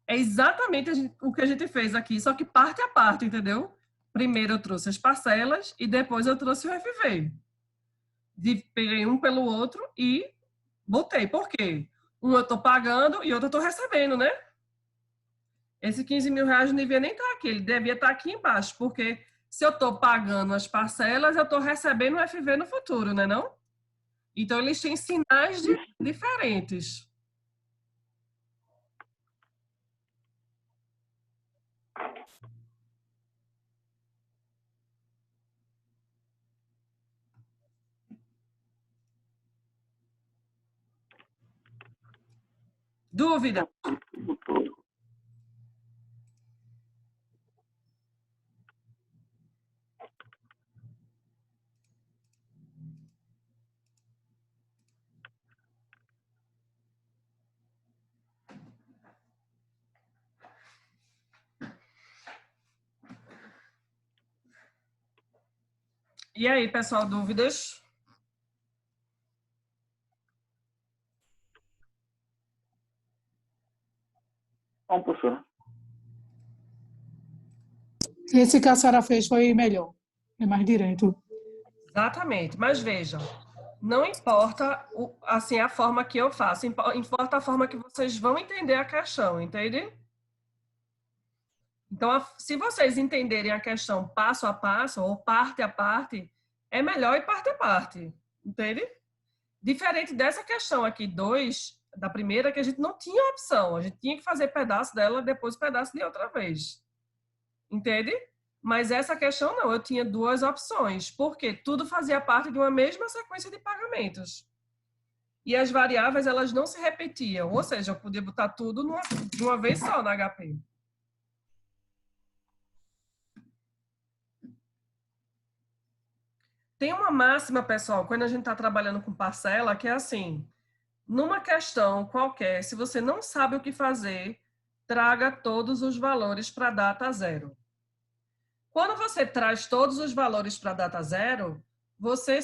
é exatamente o que a gente fez aqui, só que parte a parte, entendeu? Primeiro eu trouxe as parcelas e depois eu trouxe o FV. Peguei um pelo outro e botei. Por quê? Um eu estou pagando e outro eu estou recebendo, né? Esse 15 mil reais não devia nem estar aqui, ele devia estar aqui embaixo, porque se eu estou pagando as parcelas, eu estou recebendo o FV no futuro, né não? Então, eles têm sinais diferentes. Dúvida? E aí, pessoal, dúvidas? Bom, professor. Esse que a senhora fez foi melhor. É mais direto. Exatamente. Mas veja, não importa assim, a forma que eu faço, importa a forma que vocês vão entender a questão, entende? Então, se vocês entenderem a questão passo a passo ou parte a parte, é melhor ir parte a parte, entende? Diferente dessa questão aqui, 2, da primeira, que a gente não tinha opção, a gente tinha que fazer pedaço dela, depois pedaço de outra vez. Entende? Mas essa questão não, eu tinha 2 opções, porque tudo fazia parte de uma mesma sequência de pagamentos. E as variáveis, elas não se repetiam, ou seja, eu podia botar tudo de uma vez só na HP. Tem uma máxima, pessoal, quando a gente está trabalhando com parcela, que é assim, numa questão qualquer, se você não sabe o que fazer, traga todos os valores para a data zero. Quando você traz todos os valores para a data zero, você,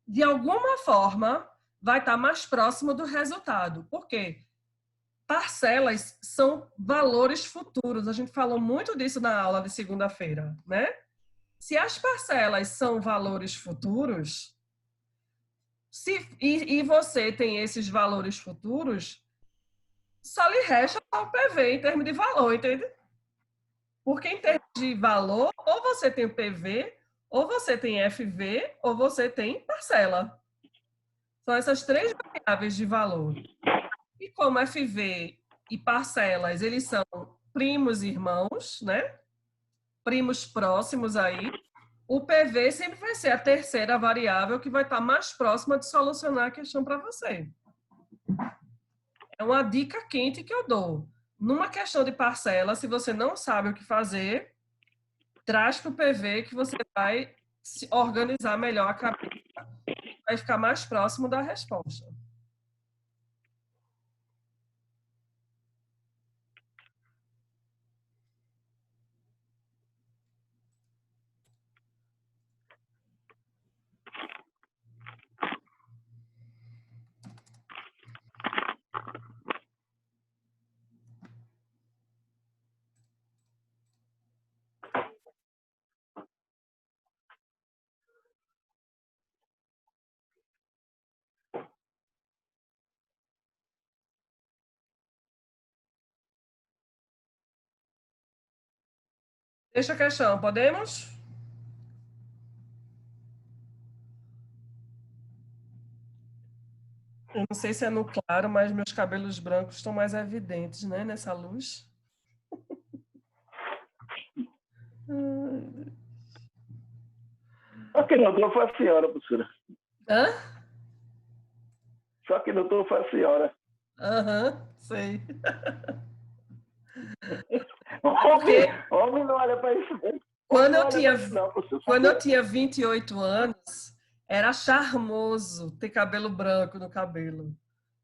de alguma forma, vai estar mais próximo do resultado. Por quê? Parcelas são valores futuros. A gente falou muito disso na aula de segunda-feira, né? Se as parcelas são valores futuros, e você tem esses valores futuros, só lhe resta o PV em termos de valor, entende? Porque em termos de valor, ou você tem o PV, ou você tem FV, ou você tem parcela. São essas 3 variáveis de valor. E como FV e parcelas, eles são primos irmãos, né? Primos próximos aí. O PV sempre vai ser a terceira variável que vai estar mais próxima de solucionar a questão para você. É uma dica quente que eu dou. Numa questão de parcela, se você não sabe o que fazer, traz para o PV que você vai se organizar melhor a cabeça, vai ficar mais próximo da resposta. Deixa a questão, podemos? Eu não sei se é no claro, mas meus cabelos brancos estão mais evidentes, né, nessa luz. Só que não tô foi a senhora, professora. Hã? Só que não tô foi a senhora. Aham, sei. Homem não olha para isso. Quando Não eu olha tinha, pra isso, não, professor. quando eu tinha 28 anos, era charmoso ter cabelo branco no cabelo.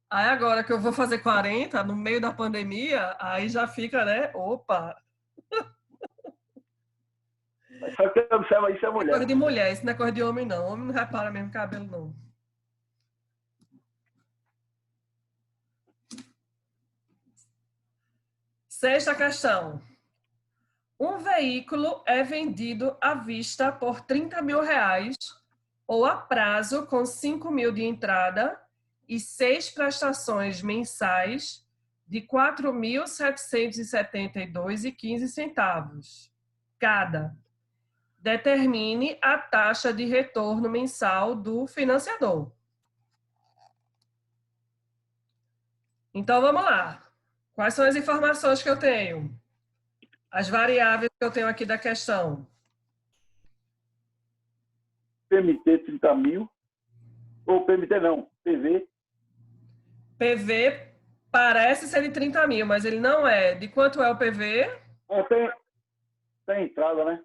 Aí agora que eu vou fazer 40, no meio da pandemia, aí já fica, né? Opa, Só que observa isso é é coisa mulher. de mulher, isso não é coisa de homem, não. Homem não repara mesmo cabelo, não. Sexta questão. Um veículo é vendido à vista por R$ 30.000 ou a prazo com 5.000 de entrada e 6 prestações mensais de R$ 4.772,15 cada. Determine a taxa de retorno mensal do financiador. Então, vamos lá. Quais são as informações que eu tenho? As variáveis que eu tenho aqui da questão. PMT 30 mil. Ou PMT não, PV. PV parece ser de 30 mil, mas ele não é. De quanto é o PV? Tem entrada, né?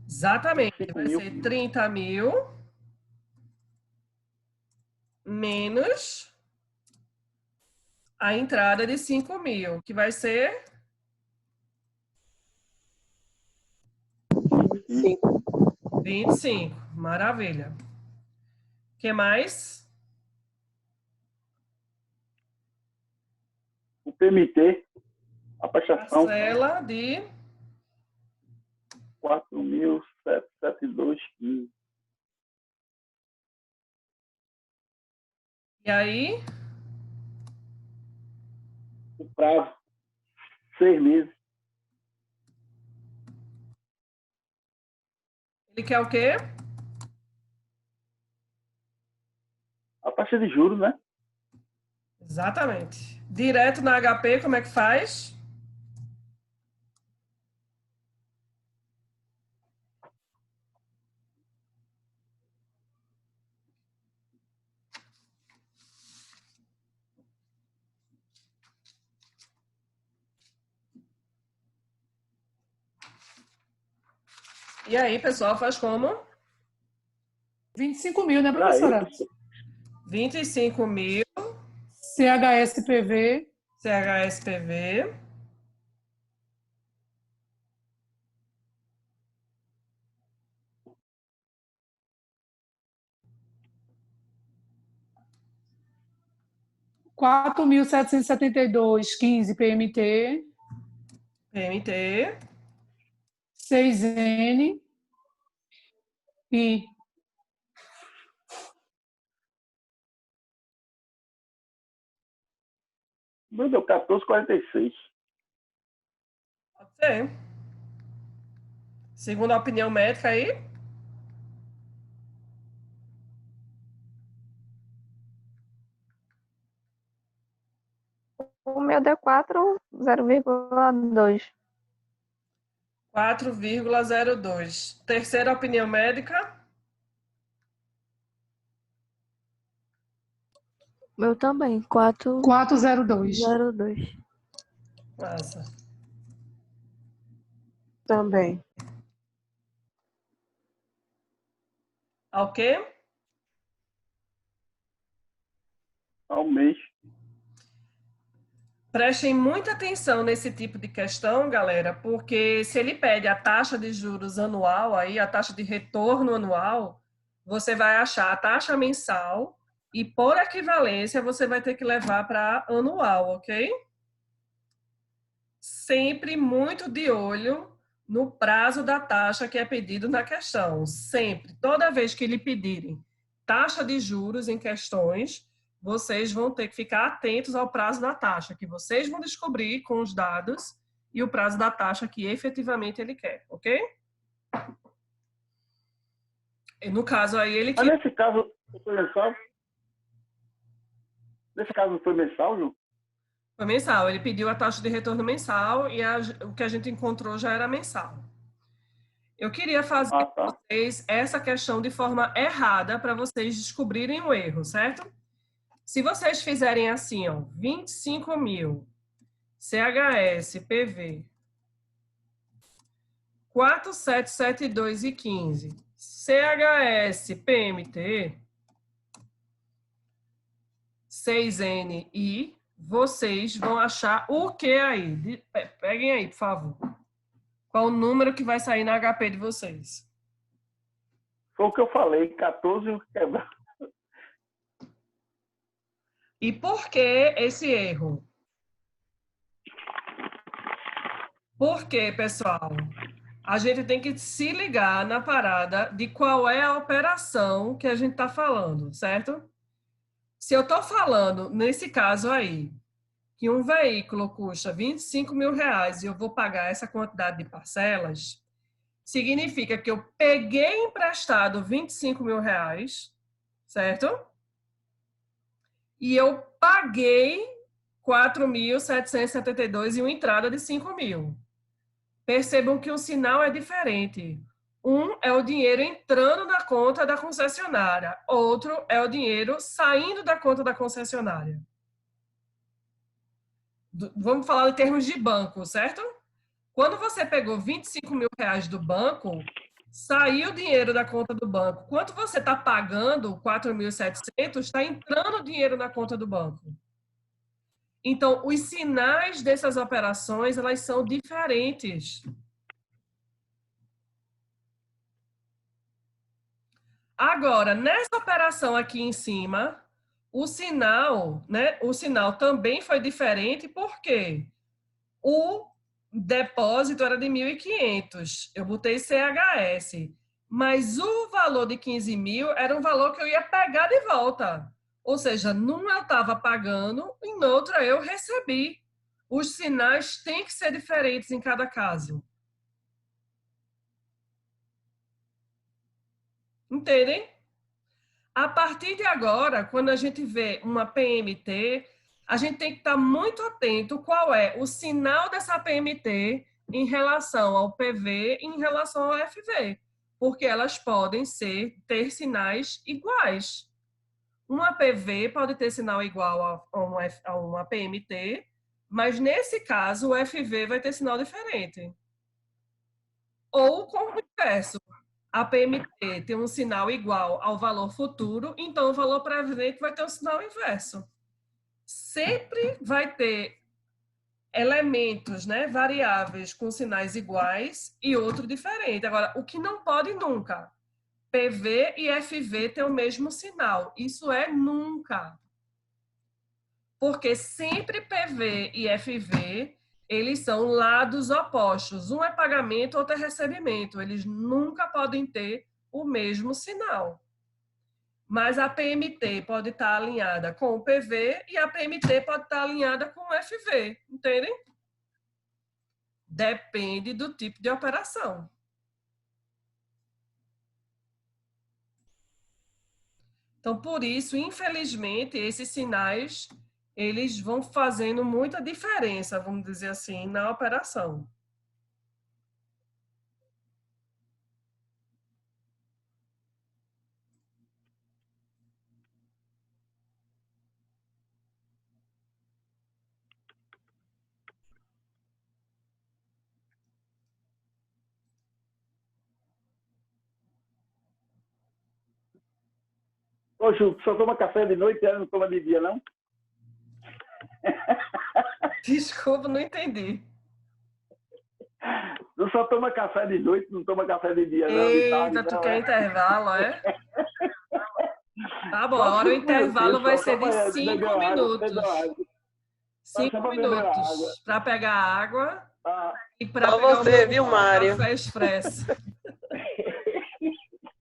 Exatamente. 5 Vai mil. ser 30 mil menos a entrada de 5 mil, que vai ser 25. Maravilha. O que mais? O PMT, a prestação, Parcela de 4.772,15. E aí? O prazo, 6 meses. Ele quer o quê? A taxa de juros, né? Exatamente. Direto na HP, como é que faz? E aí, pessoal, faz como? 25.000, né, Pra professora? isso, 25 mil CHSPV, CHSPV. R$ 4.772,15 PMT, PMT. 6N e meu deu 14,46. Pode ser. Segundo a opinião médica aí, O meu deu 0,2. 4,02. Terceira opinião médica, Meu também, 4,02. 402. massa. Também. Ok? Ao mês. Prestem muita atenção nesse tipo de questão, galera, porque se ele pede a taxa de juros anual, aí a taxa de retorno anual, você vai achar a taxa mensal e, por equivalência, você vai ter que levar para anual, ok? Sempre muito de olho no prazo da taxa que é pedido na questão. Sempre. Toda vez que lhe pedirem taxa de juros em questões, vocês vão ter que ficar atentos ao prazo da taxa, que vocês vão descobrir com os dados e o prazo da taxa que efetivamente ele quer, ok? E no caso aí ele Mas quer... nesse caso, foi mensal? Nesse caso foi mensal, Ju? Foi mensal, ele pediu a taxa de retorno mensal e o que a gente encontrou já era mensal. Eu queria fazer Ah, com tá. vocês essa questão de forma errada para vocês descobrirem o erro, certo? Se vocês fizerem assim, ó, 25.000 CHS PV 4772 e 15 CHS PMT 6NI, vocês vão achar o que aí? Peguem aí, por favor. Qual o número que vai sair na HP de vocês? Foi o que eu falei, 14 quebrado. E por que esse erro? Por quê, pessoal? A gente tem que se ligar na parada de qual é a operação que a gente está falando, certo? Se eu estou falando, nesse caso aí, que um veículo custa 25 mil reais e eu vou pagar essa quantidade de parcelas, significa que eu peguei emprestado 25 mil reais, certo? E eu paguei 4.772 e uma entrada de 5 mil. Percebam que o sinal é diferente. Um é o dinheiro entrando na conta da concessionária, outro é o dinheiro saindo da conta da concessionária. Vamos falar em termos de banco, certo? Quando você pegou 25 mil reais do banco, saiu o dinheiro da conta do banco. Quanto você está pagando, 4.700, está entrando dinheiro na conta do banco. Então, os sinais dessas operações, elas são diferentes. Agora, nessa operação aqui em cima, o sinal, né? O sinal também foi diferente, porque o depósito era de 1.500. Eu botei CHS. Mas o valor de 15 mil era um valor que eu ia pegar de volta. Ou seja, num eu estava pagando, em outra eu recebi. Os sinais têm que ser diferentes em cada caso. Entendem? A partir de agora, quando a gente vê uma PMT, a gente tem que estar muito atento qual é o sinal dessa PMT em relação ao PV e em relação ao FV, porque elas podem ter sinais iguais. Uma PV pode ter sinal igual a uma PMT, mas nesse caso o FV vai ter sinal diferente. Ou com o inverso. A PMT tem um sinal igual ao valor futuro, então o valor presente vai ter um sinal inverso. Sempre vai ter elementos, né, variáveis com sinais iguais e outro diferente. Agora, o que não pode nunca, PV e FV ter o mesmo sinal. Isso é nunca. Porque sempre PV e FV, eles são lados opostos. Um é pagamento, outro é recebimento. Eles nunca podem ter o mesmo sinal. Mas a PMT pode estar alinhada com o PV e a PMT pode estar alinhada com o FV. Entendem? Depende do tipo de operação. Então, por isso, infelizmente, esses sinais eles vão fazendo muita diferença, vamos dizer assim, na operação. Ô, Ju, só toma café de noite e não toma de dia, não? Desculpa, não entendi. Tu só toma café de noite, não toma café de dia, não? De tarde, Eita, tu não, quer é? intervalo, é? Tá bom, Só agora o 5 intervalo minutinhos, vai só ser de pra 5 beber água, minutos. beber água. Só 5 pra beber água. minutos para pegar água Ah, e para Só pegar você, o viu, meu Mário? café expresso.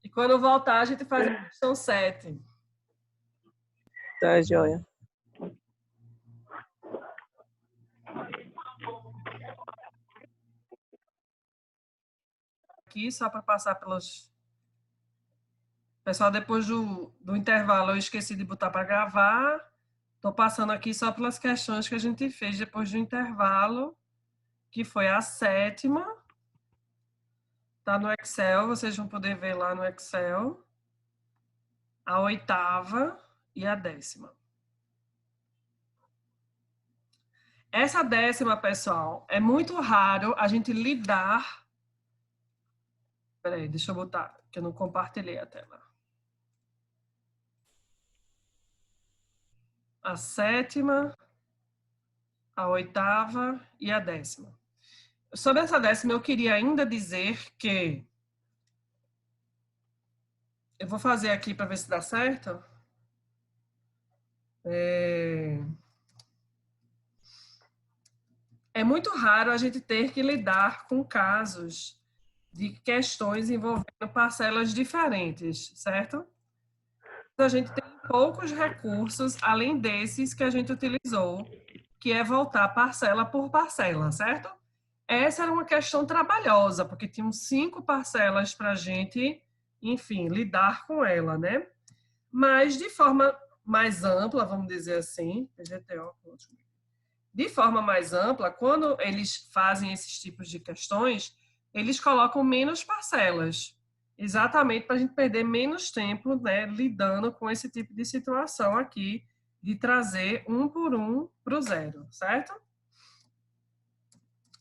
E quando voltar, a gente faz a questão 7. Tá, joia. aqui, só para passar pelos... Pessoal, depois do intervalo, eu esqueci de botar para gravar. Estou passando aqui só pelas questões que a gente fez depois do intervalo, que foi a 7ª. Está no Excel, vocês vão poder ver lá no Excel. A 8ª e a 10ª. Essa 10ª, pessoal, é muito raro a gente lidar... Peraí, deixa eu botar, que eu não compartilhei a tela. A 7ª, a 8ª e a 10ª. Sobre essa 10ª, eu queria ainda dizer que... Eu vou fazer aqui para ver se dá certo. É muito raro a gente ter que lidar com casos de questões envolvendo parcelas diferentes, certo? Então, a gente tem poucos recursos, além desses que a gente utilizou, que é voltar parcela por parcela, certo? Essa era uma questão trabalhosa, porque tinham 5 parcelas para a gente, enfim, lidar com ela, né? Mas de forma mais ampla, vamos dizer assim, de forma mais ampla, quando eles fazem esses tipos de questões, eles colocam menos parcelas, exatamente para a gente perder menos tempo, né, lidando com esse tipo de situação aqui, de trazer um por um para o zero, certo?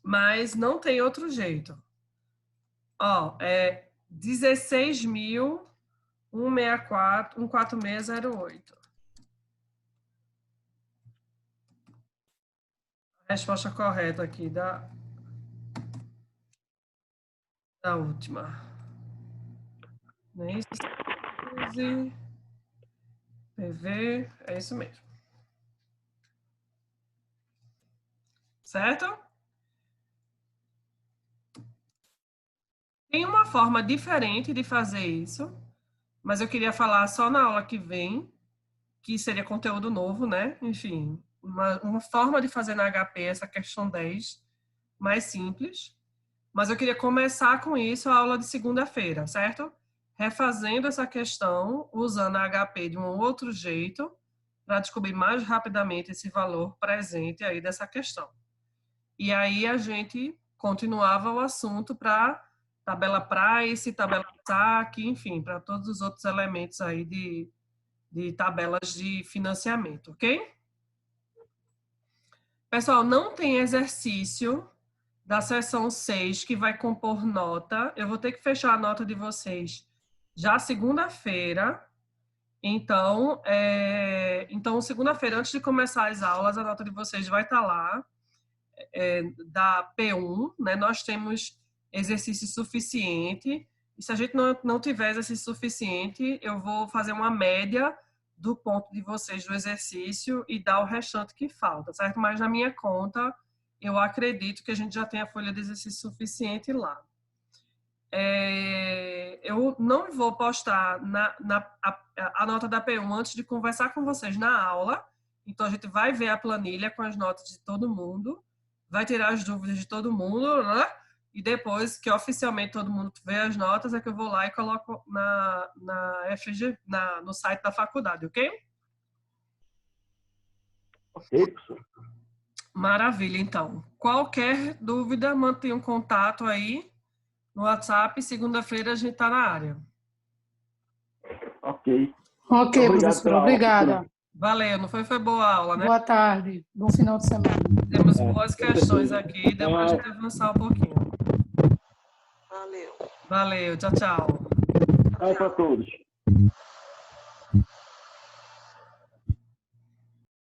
Mas não tem outro jeito. Ó, 16.164.14608. A resposta correta aqui da última. Não é isso? PV, é isso mesmo. Certo? Tem uma forma diferente de fazer isso, mas eu queria falar só na aula que vem, que seria conteúdo novo, né? Enfim, uma forma de fazer na HP essa questão 10, mais simples. Mas eu queria começar com isso a aula de segunda-feira, certo? Refazendo essa questão, usando a HP de um outro jeito, para descobrir mais rapidamente esse valor presente aí dessa questão. E aí a gente continuava o assunto para tabela price, tabela saque, enfim, para todos os outros elementos aí de tabelas de financiamento, ok? Pessoal, não tem exercício da seção 6 que vai compor nota. Eu vou ter que fechar a nota de vocês já segunda-feira. Então, segunda-feira, antes de começar as aulas, a nota de vocês vai estar lá, da P1, né? Nós temos exercício suficiente. E se a gente não tiver exercício suficiente, eu vou fazer uma média do ponto de vocês do exercício e dar o restante que falta, certo? Mas na minha conta, eu acredito que a gente já tem a folha de exercício suficiente lá. Eu não vou postar a nota da P1 antes de conversar com vocês na aula. Então, a gente vai ver a planilha com as notas de todo mundo, vai tirar as dúvidas de todo mundo, né? E depois que oficialmente todo mundo vê as notas, é que eu vou lá e coloco no site da faculdade, ok? Ok, professor. Maravilha, então. Qualquer dúvida, mantenha um contato aí no WhatsApp. Segunda-feira a gente está na área. Ok. Ok, Obrigado professora. pela aula, Obrigada. professora. Valeu, não foi boa a aula, né? Boa tarde. Bom final de semana. Temos boas questões aqui, deu pra gente avançar um pouquinho. Valeu. Valeu, tchau, tchau. Tchau para todos.